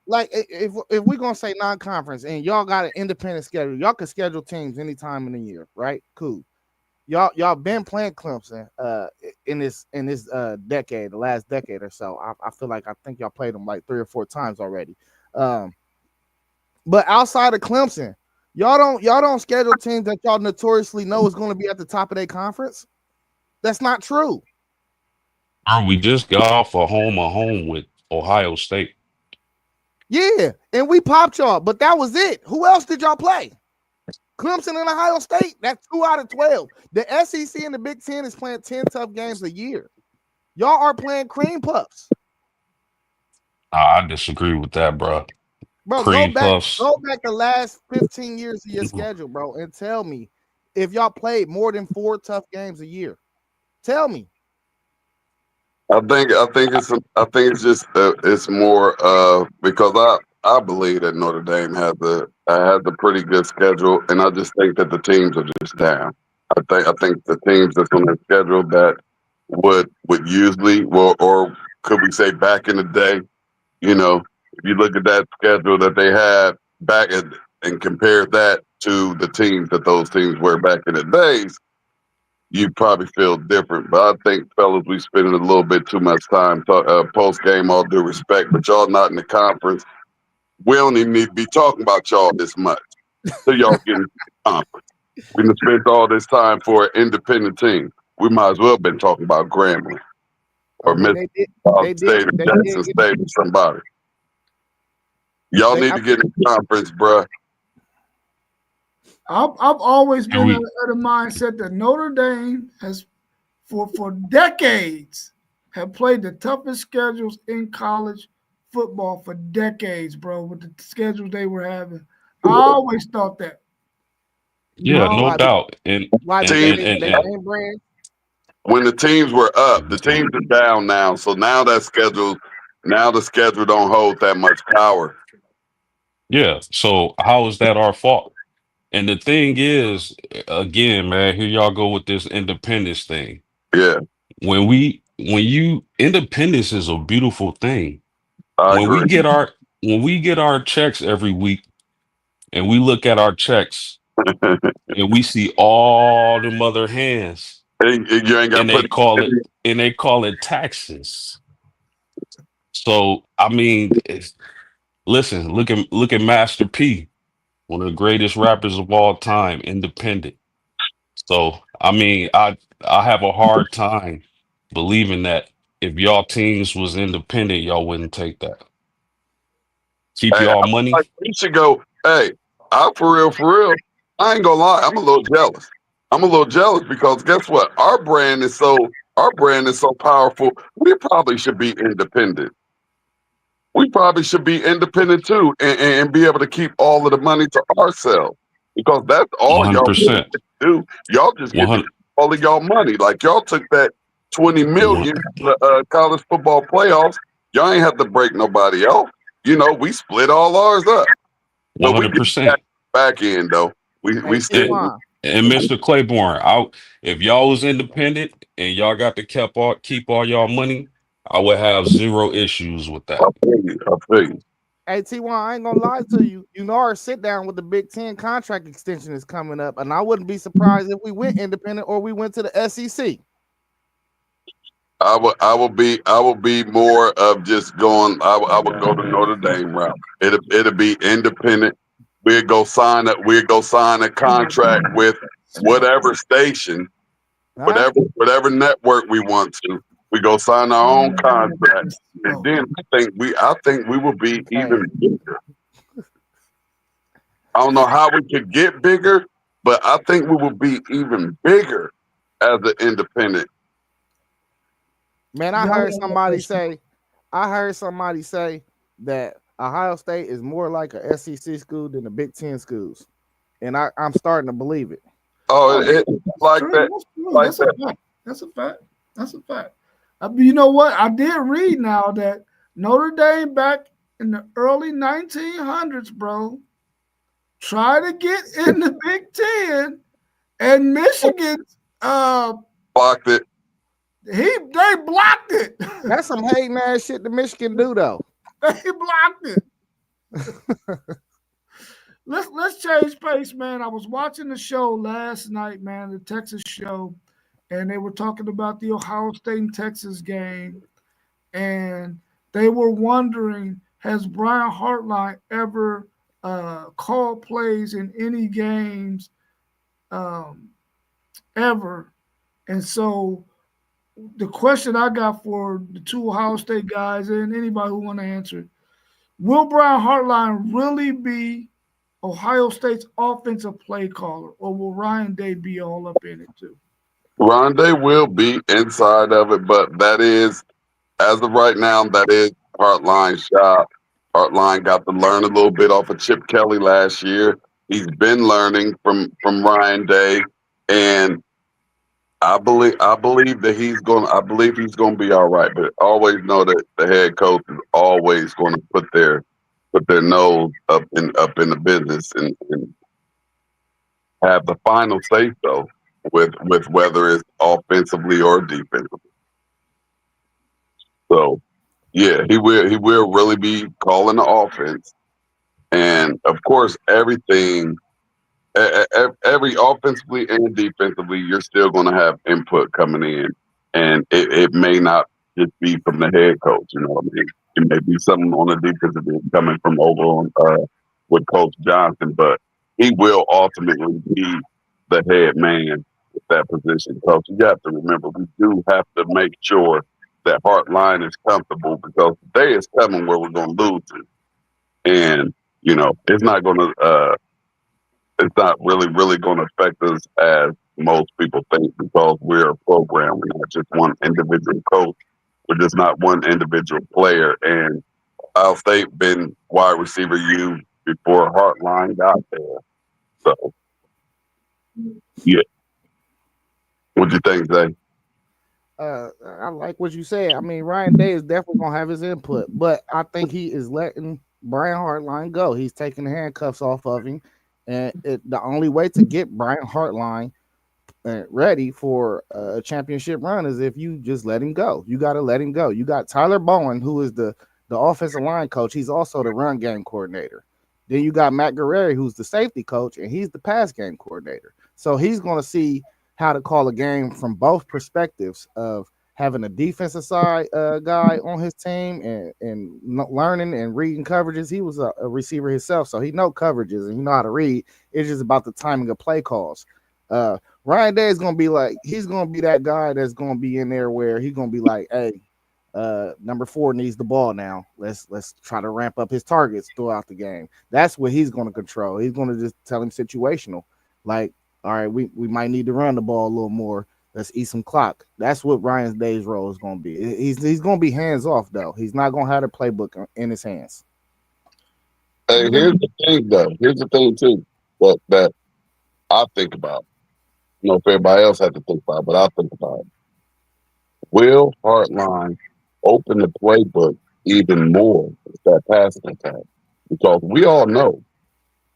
Like if we're gonna say non-conference and y'all got an independent schedule, y'all can schedule teams anytime in the year, right? Cool. Y'all been playing Clemson in this decade, the last decade or so. I feel like I think y'all played them like 3 or 4 times already. But outside of Clemson, y'all don't schedule teams that y'all notoriously know is going to be at the top of their conference. That's not true. Bro, we just got off a home with Ohio State. Yeah, and we popped y'all, but that was it. Who else did y'all play? Clemson and Ohio State. That's 2 out of 12. The SEC and the Big Ten is playing 10 tough games a year. Y'all are playing cream puffs. I disagree with that, bro. Bro, Cream go puffs. back the last 15 years of your schedule, bro, and tell me if y'all played more than 4 tough games a year. Tell me. I think it's just it's more because I believe that Notre Dame has a pretty good schedule, and I just think that the teams are just down. I think the teams that's on the schedule that would usually, well, or could we say back in the day, if you look at that schedule that they had back and compare that to the teams that those teams were back in the days, you probably feel different. But I think, fellas, we spending a little bit too much time post game, all due respect, but y'all not in the conference. We don't even need to be talking about y'all this much. So y'all get in the conference. We done spent all this time for an independent team. We might as well have been talking about Grambling or Mississippi State or Jackson State or somebody. Y'all need to get in the conference, bruh. I've always And been we, of the mindset that Notre Dame has, for decades, have played the toughest schedules in college football for decades, bro. With the schedules they were having, I always thought that. You yeah, know, no Why? doubt. Why? And Team Because and they and, they and name brand. when the teams were up, the teams are down now. So now the schedule don't hold that much power. yeah. So how is that our fault? And the thing is, again, man, here y'all go with this independence thing. Yeah, When you independence is a beautiful thing. I When we agree. get our when we get our checks every week and we look at our checks and we see all the mother hands You ain't got and to put they call it taxes. So I mean, listen, look at Master P, one of the greatest rappers of all time, independent. So I mean, I have a hard time believing that if y'all teams was independent, y'all wouldn't take that. Keep Hey, y'all I feel money. like we should go. Hey, I for real. I ain't gonna lie. I'm a little jealous. I'm a little jealous because guess what? Our brand is so powerful. We probably should be independent. We probably should be independent too, and be able to keep all of the money to ourselves because that's all y'all really 100%. do. Y'all just get to keep 100, all of y'all money. Like y'all took that 20 million from the college football playoffs. Y'all ain't have to break nobody else. You know, we split all ours up, but we get 100%. that back end though. Hey, We still. And, T1. and Mr. Claiborne, if y'all was independent and y'all got to keep all y'all money, I would have zero issues with I that. feel you. I feel you. Hey, T1, I ain't gonna lie to you. You know our sit down with the Big Ten contract extension is coming up, and I wouldn't be surprised if we went independent or we went to the SEC. I will be more of just going. I would go the Notre Dame route. It'll be independent. We'd go sign a contract with whatever station, Huh? whatever network we want to. We go sign our own contract, and then I think we will be even bigger. I don't know how we could get bigger, but I think we will be even bigger as an independent. Man, I heard somebody say that Ohio State is more like a SEC school than the Big Ten schools, and I'm starting to believe it. Oh, it's like true. that, That's true. like That's that. a fact. That's a fact. That's a fact. You know what? I did read now that Notre Dame back in the early 1900s, bro, tried to get in the Big Ten, and Michigan, Blocked it. they blocked it. That's some hating ass shit that Michigan do, though. They blocked it. Let's change pace, man. I was watching the show last night, man, the Texas show, and they were talking about the Ohio State and Texas game, and they were wondering, has Brian Hartline ever called plays in any games ever? And so the question I got for the two Ohio State guys and anybody who want to answer it, will Brian Hartline really be Ohio State's offensive play caller, or will Ryan Day be all up in it too? Rondé will be inside of it, but that is, as of right now, that is Hartline's shop. Hartline got to learn a little bit off of Chip Kelly last year. He's been learning from Ryan Day, and I believe that I believe he's gonna be all right. But always know that the head coach is always going to put their nose up in the business and have the final say so with whether it's offensively or defensively. So yeah, he will really be calling the offense, and of course every offensively and defensively, you're still going to have input coming in, and it may not just be from the head coach. You know what I mean? It may be something on the defensive end coming from over on with Coach Johnson, but he will ultimately be the head man with that position. Coach, you have to remember, we do have to make sure that Hartline is comfortable because the day is coming where we're going to lose him, and you know it's not going to. it's not really going to affect us as most people think because we're a program. We're not just one individual coach. We're just not one individual player. And Ohio State been wide receiver U before Hartline got there. So, yeah. What you think, Zay? I like what you said. I mean, Ryan Day is definitely gonna have his input, but I think he is letting Brian Hartline go. He's taking the handcuffs off of him, and the only way to get Brian Hartline ready for a championship run is if you just let him go. You got to let him go. You got Tyler Bowen, who is the offensive line coach. He's also the run game coordinator. Then you got Matt Guerreri, who's the safety coach, and he's the pass game coordinator. So he's going to see how to call a game from both perspectives of having a defensive side guy on his team and learning and reading coverages. He was a receiver himself, so he know coverages and he know how to read. It's just about the timing of play calls. Ryan Day is gonna be like, he's gonna be that guy that's gonna be in there where he's gonna be like, hey, number 4 needs the ball now. Let's try to ramp up his targets throughout the game. That's what he's gonna control. He's gonna just tell him situational, like, all right, we might need to run the ball a little more. Let's eat some clock. That's what Ryan Day's role is gonna be. He's gonna be hands off though. He's not gonna have the playbook in his hands. Hey, here's the thing though. Here's the thing too. That I think about. You know, if everybody else had to think about it, but I think about it. Will Hartline open the playbook even more with that passing attack? Because we all know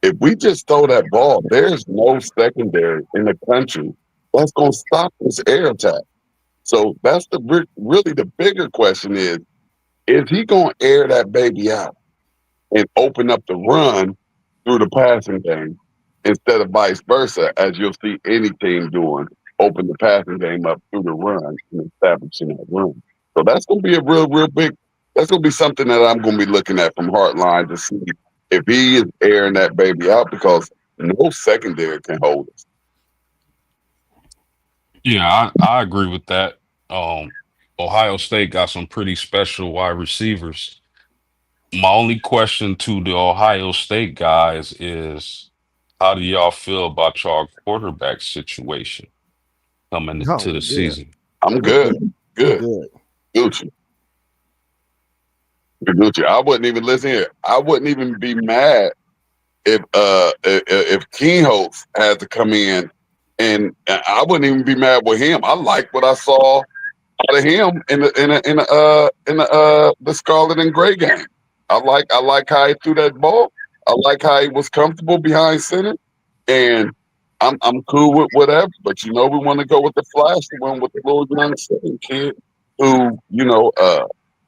if we just throw that ball, there's no secondary in the country that's going to stop this air attack. So that's really the bigger question is he going to air that baby out and open up the run through the passing game instead of vice versa, as you'll see any team doing, open the passing game up through the run and establishing that run. So that's going to be a real big, that's going to be something that I'm going to be looking at from Hartline to see if he is airing that baby out because no secondary can hold us. Yeah, I agree with that. Ohio State got some pretty special wide receivers. My only question to the Ohio State guys is, how do y'all feel about y'all quarterback situation coming into the season? I'm good. Gucci. I wouldn't even listen here. I wouldn't even be mad if Keenholz had to come in, and I wouldn't even be mad with him. I like what I saw out of him in the Scarlet and Gray game. I like how he threw that ball. I like how he was comfortable behind center, and I'm cool with whatever. But we want to go with the flashy one with the little young second kid who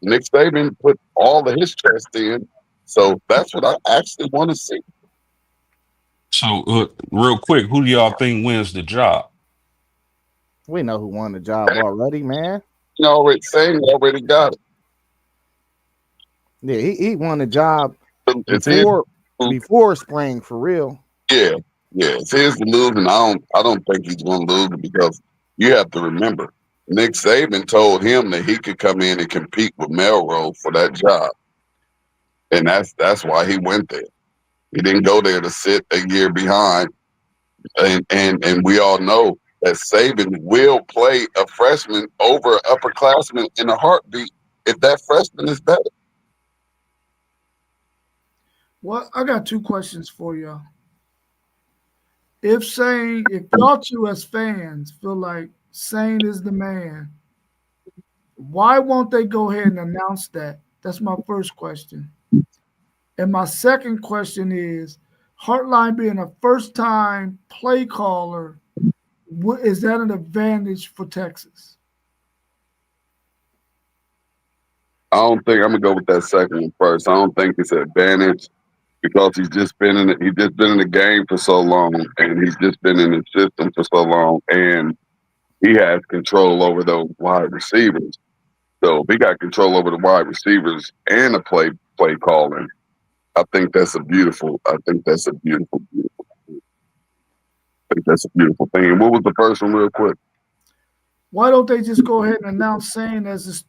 Nick Saban put all of his trust in. So that's what I actually want to see. So, real quick, who do y'all think wins the job? We know who won the job already, man. Already got it. Yeah, he won the job before spring for real. Yeah, it's his to lose, and I don't think he's going to lose because you have to remember, Nick Saban told him that he could come in and compete with Melrose for that job, and that's why he went there. He didn't go there to sit a year behind, and we all know that Saban will play a freshman over an upperclassman in a heartbeat if that freshman is better. Well, I got 2 questions for y'all. If y'all two as fans feel like Sane is the man, why won't they go ahead and announce that? That's my first question. And my second question is, Hartline being a first-time play caller, is that an advantage for Texas? I don't think I'm gonna go with that second one first. I don't think it's an advantage because he's just been in the game for so long, and he's just been in the system for so long, and he has control over those wide receivers. So if he got control over the wide receivers and the play calling, I think that's a beautiful thing. I think that's a beautiful thing. And what was the first one, real quick? Why don't they just go ahead and announce Sane as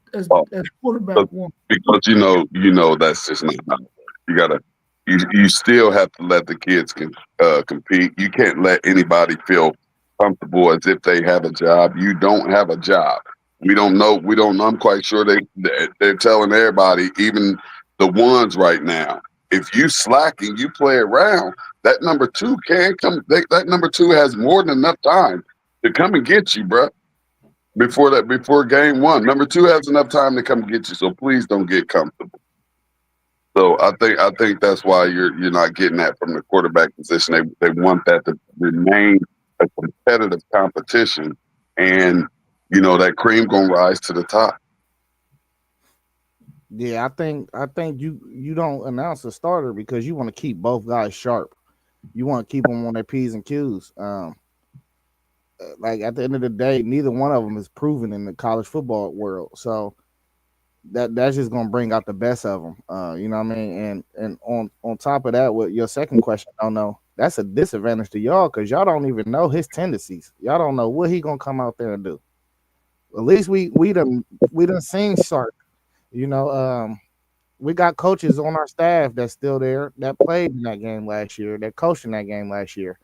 quarterback one? Because you know that's just not how it works. you still have to let the kids compete. You can't let anybody feel comfortable as if they have a job. You don't have a job. We don't know. I'm quite sure they're telling everybody, even the ones right now, if you slacking, you play around. That number two can come. That number two has more than enough time to come and get you, bro. Before game one, number two has enough time to come get you. So please don't get comfortable. So I think that's why you're not getting that from the quarterback position. They want that to remain a competitive competition, and that cream gonna rise to the top. Yeah, I think you don't announce a starter because you want to keep both guys sharp. You want to keep them on their P's and Q's. Like at the end of the day, neither one of them is proven in the college football world. So that's just gonna bring out the best of them. You know what I mean? And on top of that, with your second question, I don't know. That's a disadvantage to y'all because y'all don't even know his tendencies. Y'all don't know what he gonna come out there and do. At least we done seen Sark. You know, we got coaches on our staff that's still there that played in that game last year, that coached in that game last year.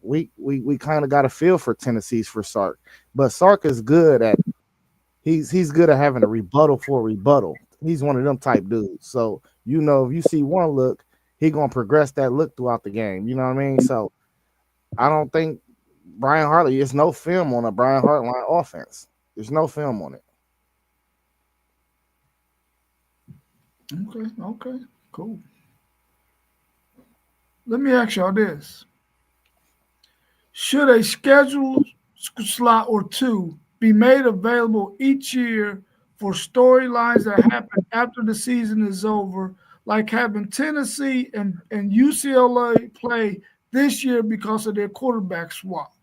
We kind of got a feel for tendencies for Sark, but Sark is good at he's good at having a rebuttal for a rebuttal. He's one of them type dudes. So if you see one look, he gonna progress that look throughout the game. You know what I mean? So I don't think Brian Hartline. There's no film on a Brian Hartline offense. There's no film on it. Okay, cool. Let me ask y'all this. Should a scheduled slot or two be made available each year for storylines that happen after the season is over, like having Tennessee and UCLA play this year because of their quarterback swap?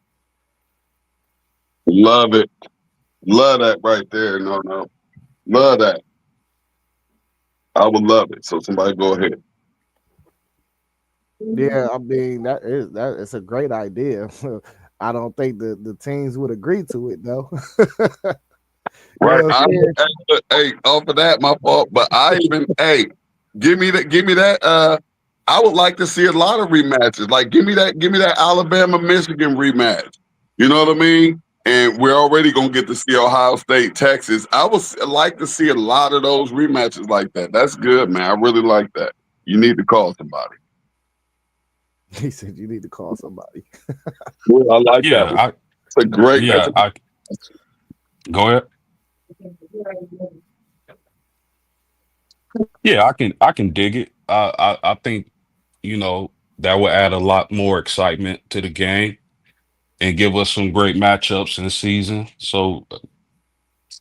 Love it. Love that right there. No. Love that. I would love it. So somebody go ahead. Yeah, I mean that it's a great idea. I don't think the teams would agree to it though. Right. Saying? Hey, off of that, my fault. But give me that. I would like to see a lot of rematches. Like give me that Alabama Michigan rematch. You know what I mean? And we're already gonna get to see Ohio State, Texas. I would like to see a lot of those rematches like that. That's good, man. I really like that. You need to call somebody. He said you need to call somebody. Yeah, I like that one. Yeah, It's a great. Go ahead. Yeah, I can dig it. I think that would add a lot more excitement to the game and give us some great matchups in the season. So,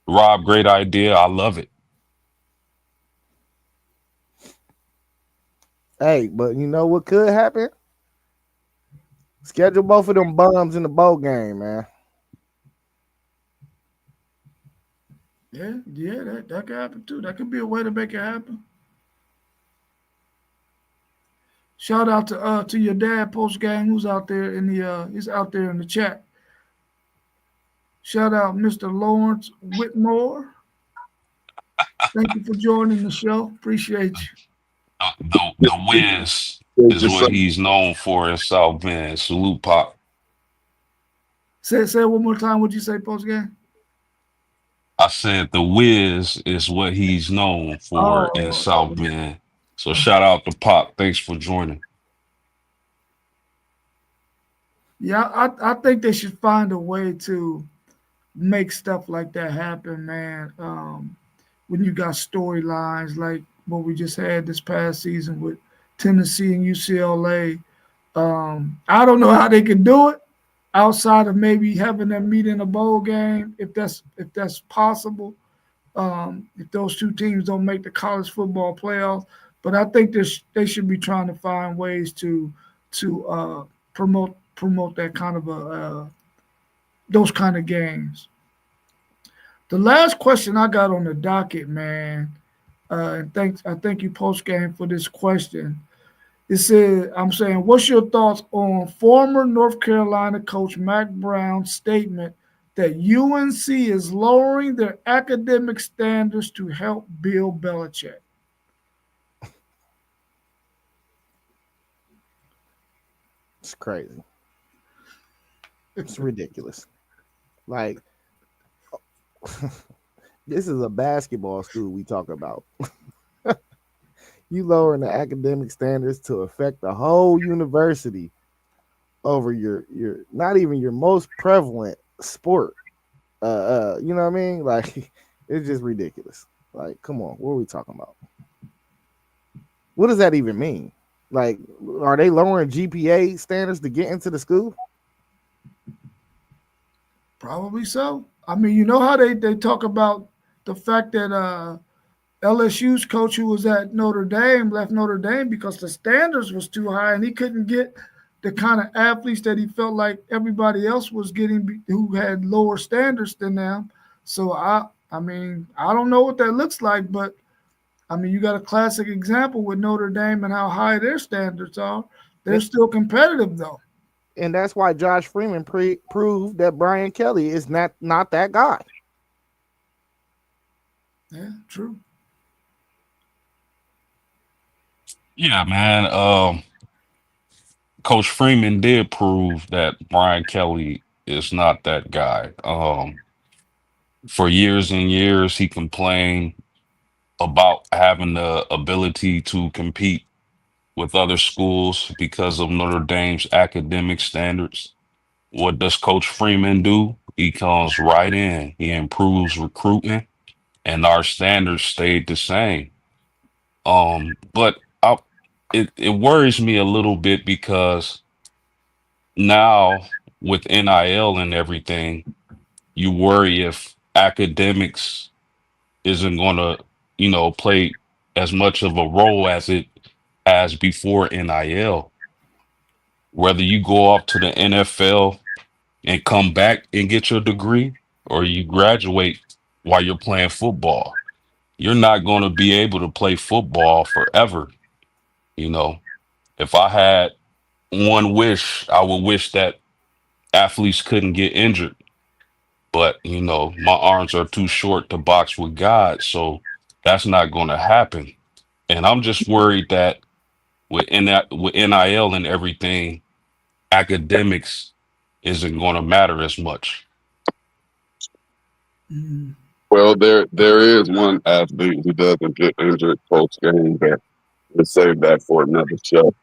Rob, great idea. I love it. Hey, but you know what could happen? Schedule both of them bums in the bowl game, man. Yeah, that could happen too. That could be a way to make it happen. Shout out to your dad post game who's out there he's out there in the chat. Shout out Mr. Lawrence Whitmore. Thank you for joining the show. Appreciate you. The Wiz is what he's known for in South Bend. Salute, Pop. Say it one more time. What'd you say post game? I said the Wiz is what he's known for in Oh, South Bend. So shout out to Pop. Thanks for joining. yeah, I think they should find a way to make stuff like that happen, man. When you got storylines like what we just had this past season with Tennessee and UCLA. I don't know how they can do it outside of maybe having them meet in a bowl game, if that's possible. If those two teams don't make the college football playoffs, but I think they should be trying to find ways to promote that kind of those kind of games. The last question I got on the docket, man, and I thank you post game for this question. It said, I'm saying, what's your thoughts on former North Carolina coach Mack Brown's statement that UNC is lowering their academic standards to help Bill Belichick? It's crazy. It's ridiculous. Like, this is a basketball school we talk about. You lowering the academic standards to affect the whole university over your not even your most prevalent sport. You know what I mean? Like, it's just ridiculous. Like, come on, what are we talking about? What does that even mean? Like, are they lowering GPA standards to get into the school? Probably so. I mean, you know how they talk about the fact that LSU's coach who was at Notre Dame left Notre Dame because the standards was too high and he couldn't get the kind of athletes that he felt like everybody else was getting who had lower standards than them. So I mean, I don't know what that looks like, but I mean, you got a classic example with Notre Dame and how high their standards are. They're still competitive though. And that's why Josh Freeman proved that Brian Kelly is not that guy. Yeah, true. Yeah, man. Coach Freeman did prove that Brian Kelly is not that guy. For years and years, he complained about having the ability to compete with other schools because of Notre Dame's academic standards. What does Coach Freeman do? He comes right in, he improves recruiting, and our standards stayed the same. But it worries me a little bit because now with NIL and everything, you worry if academics isn't going to, play as much of a role as it has before NIL. Whether you go off to the NFL and come back and get your degree, or you graduate while you're playing football, you're not going to be able to play football forever. You know, if I had one wish, I would wish that athletes couldn't get injured. But, my arms are too short to box with God. So that's not going to happen. And I'm just worried that with NIL and everything, academics isn't going to matter as much. Mm. Well, there is one athlete who doesn't get injured post game, but we'll save that for another show.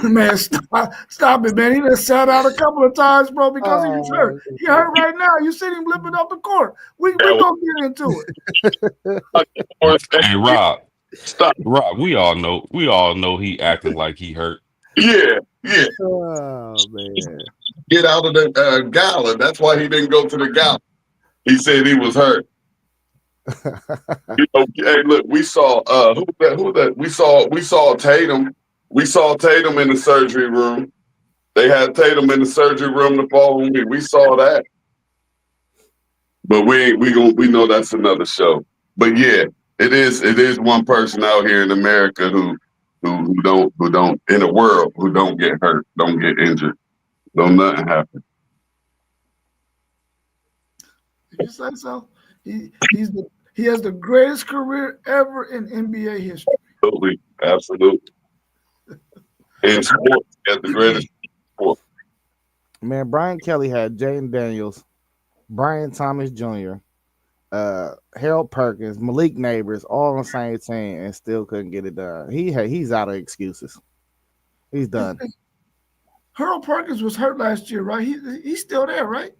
Man, stop it, man. He just sat out a couple of times, bro, because he was hurt. He hurt right now. You see him limping off the court. We gonna get into it. Hey, Rob, Stop. we all know he acting like he hurt. Yeah. Oh man. Get out of the gala. That's why he didn't go to the gala. He said he was hurt. Hey, look, we saw who that? We saw Tatum. We saw Tatum in the surgery room. They had Tatum in the surgery room the following week. We saw that. But we know that's another show. But yeah, it is one person out here in America who don't in the world who don't get hurt, don't get injured. Don't nothing happen. You say so? He has the greatest career ever in NBA history. Absolutely. In sports, he has the greatest sport. Man, Brian Kelly had Jaden Daniels, Brian Thomas Jr., Harold Perkins, Malik Neighbors, all on the same team and still couldn't get it done. He's out of excuses. He's done. Harold Perkins was hurt last year, right? He's still there, right?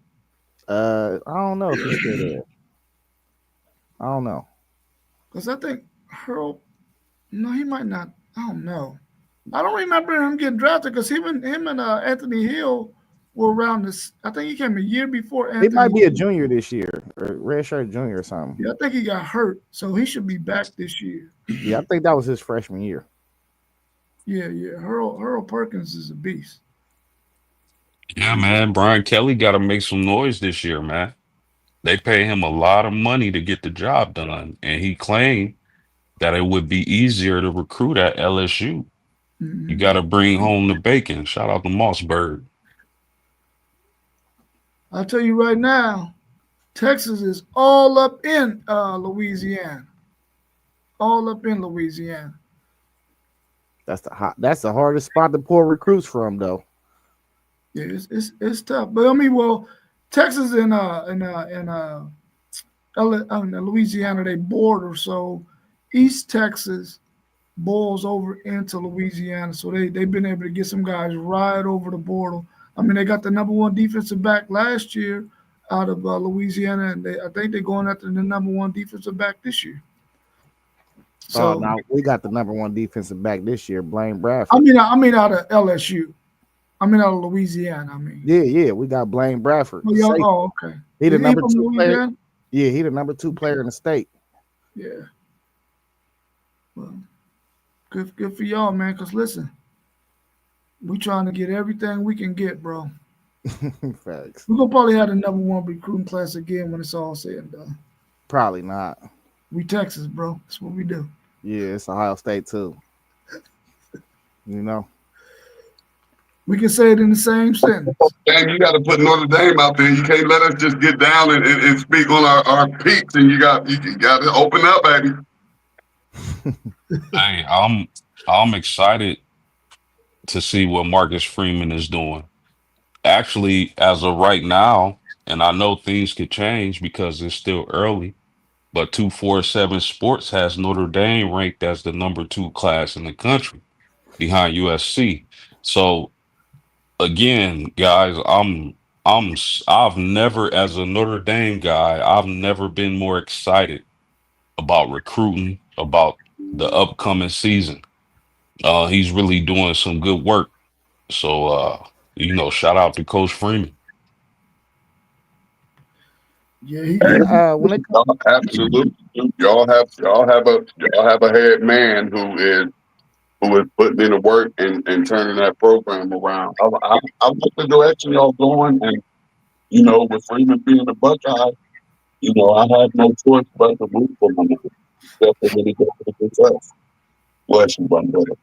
I don't know if he's still there. I don't know. Because I think Harold, no, he might not. I don't know. I don't remember him getting drafted because him and Anthony Hill were around this. I think he came a year before Anthony. He might be a junior this year, or redshirt junior or something. Yeah, I think he got hurt, so he should be back this year. Yeah, I think that was his freshman year. Yeah. Harold Perkins is a beast. Yeah, man. Brian Kelly got to make some noise this year, man. They pay him a lot of money to get the job done, and he claimed that it would be easier to recruit at LSU. Mm-hmm. You got to bring home the bacon. Shout out to Mossberg. I'll tell you right now, Texas is all up in Louisiana. All up in Louisiana. That's the hardest spot to pull recruits from, though. Yeah, it's tough. But I mean, well, Texas and Louisiana, they border, so East Texas boils over into Louisiana. So they've been able to get some guys right over the border. I mean, they got the number one defensive back last year out of Louisiana, and I think they're going after the number one defensive back this year. So Now we got the number one defensive back this year, Blaine Bradford. I mean out of LSU. I mean out of Louisiana. I mean. Yeah, we got Blaine Bradford. Okay. He the Is number from 2 player. Louisiana? Yeah, he the number 2 player in the state. Yeah. Well, good for y'all, man. Cause listen, we trying to get everything we can get, bro. Facts. We're gonna probably have the number one recruiting class again when it's all said and done. Probably not. We Texas, bro. That's what we do. Yeah, it's Ohio State too. You know. We can say it in the same sentence. Dang, you got to put Notre Dame out there. You can't let us just get down and speak on our peaks. And you got to open up, baby. Hey, I'm excited to see what Marcus Freeman is doing. Actually, as of right now, and I know things could change because it's still early, but 247 Sports has Notre Dame ranked as the number 2 class in the country behind USC. So again, guys, I've never, as a Notre Dame guy, I've never been more excited about recruiting, about the upcoming season. He's really doing some good work. So, shout out to Coach Freeman. Yeah, when it Absolutely, y'all have a head man who is putting in the work and turning that program around. I like the direction y'all going, and with Freeman being a Buckeye, I have no choice but to root for him. Definitely go for the success. Bless you, my brother.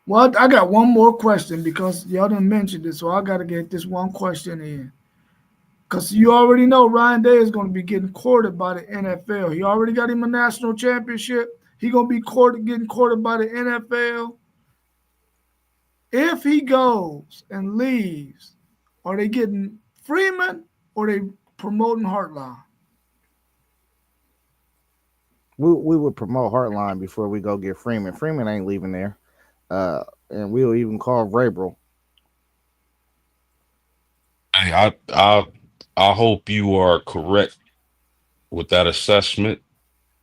Well, I got one more question because y'all didn't mention this, so I got to get this one question in. Because you already know Ryan Day is going to be getting courted by the NFL. He already got him a national championship. He's going to be getting courted by the NFL. If he goes and leaves, are they getting Freeman or are they promoting Hartline? We would promote Hartline before we go get Freeman. Freeman ain't leaving there. And we'll even call Vrabel. Hey, I hope you are correct with that assessment.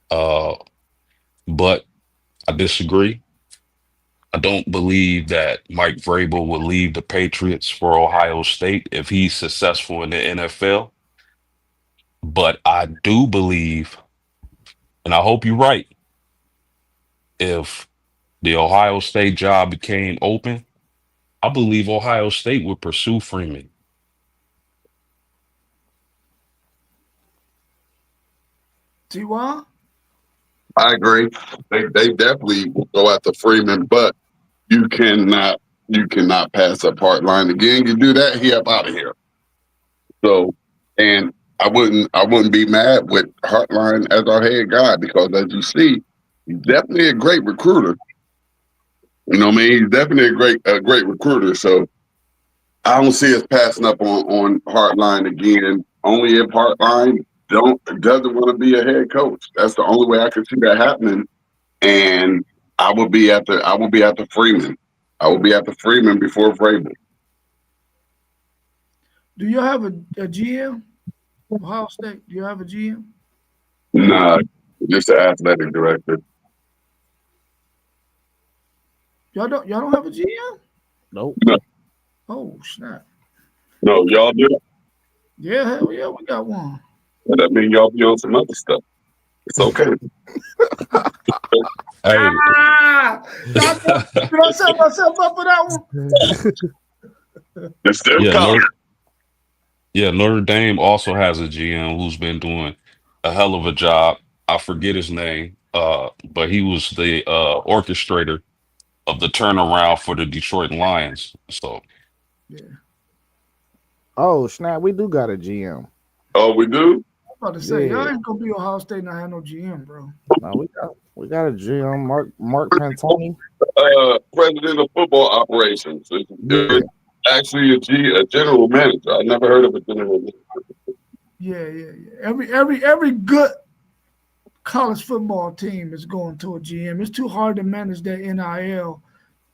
But I disagree. I don't believe that Mike Vrabel will leave the Patriots for Ohio State if he's successful in the NFL. But I do believe, and I hope you're right, if the Ohio State job became open, I believe Ohio State would pursue Freeman. T.Y.? I agree. They definitely will go after Freeman, but you cannot pass up Hartline again. You do that, he up out of here. So, and I wouldn't be mad with Hartline as our head guy because, as you see, he's definitely a great recruiter. You know what I mean? He's definitely a great recruiter. So I don't see us passing up on Hartline again. Only if Hartline doesn't want to be a head coach. That's the only way I can see that happening. And I will be after Freeman. I will be after Freeman before Vrabel. Do you have a GM? Ohio State, do you have a GM? Nah, just an athletic director. Y'all don't have a GM? Nope. No. Oh, snap. No, y'all do. Yeah, hell yeah, we got one. That means y'all be on some other stuff. It's okay. Hey, Did I set myself up for that one? It's still yeah, coming. Notre Dame also has a GM who's been doing a hell of a job. I forget his name, but he was the orchestrator of the turnaround for the Detroit Lions. So, Yeah. Oh, snap. We do got a GM. Oh, we do? about to say, y'all Yeah. ain't gonna be Ohio State and not have no GM, bro. No, we got a GM, Mark Pantoni. President of football operations. There Yeah. is actually a general manager. I never heard of a general manager. Yeah. Every good college football team is going to a GM. It's too hard to manage that NIL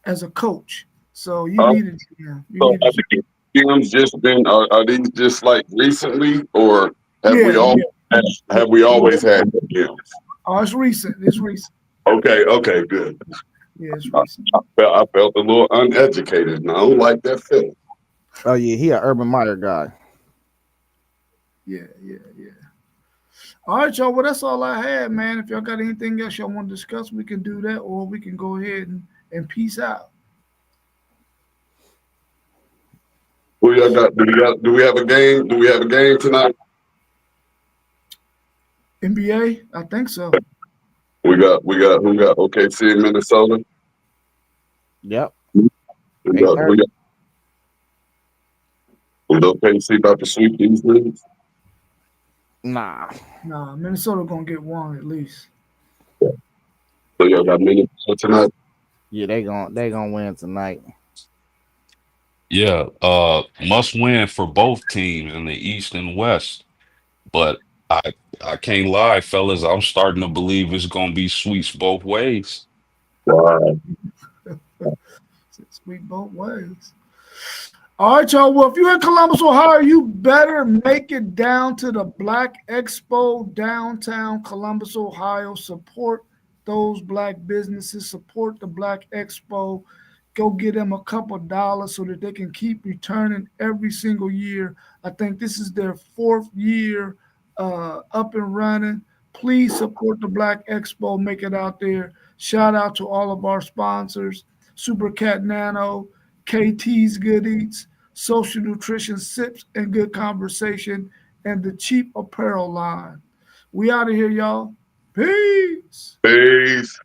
as a coach. So you Uh, need a GM. You so need a have GM. the GMs just been are these just like recently, or have Yeah, we all yeah. have we always had GMs? Oh, it's recent. It's recent. Okay, good. Yeah, it's recent. I felt a little uneducated, and I don't like that feeling. Oh yeah, he an Urban Meyer guy. Yeah. All right, y'all. Well, that's all I had, man. If y'all got anything else y'all want to discuss, we can do that, or we can go ahead and peace out. Who y'all got? Do we have a game? Do we have a game tonight? NBA? I think so. We got who got OKC in Minnesota? Yep. We got 8:30. who's OKC about to sweep these leagues? Nah. Nah, Minnesota gonna get one at least. So y'all got Minnesota tonight? Yeah, they gonna win tonight. Yeah, must win for both teams in the East and West. But I can't lie, fellas. I'm starting to believe it's gonna be sweeps both ways. Wow. Sweet both ways. All right, y'all. Well, if you're in Columbus, Ohio, you better make it down to the Black Expo downtown Columbus, Ohio. Support those black businesses. Support the Black Expo. Go get them a couple dollars so that they can keep returning every single year. I think this is their 4th year up and running. Please support the Black Expo. Make it out there. Shout out to all of our sponsors, Super Cat Nano, KT's Good Eats, Social Nutrition Sips and Good Conversation, and the Cheap Apparel line. We out of here, y'all. Peace. Peace.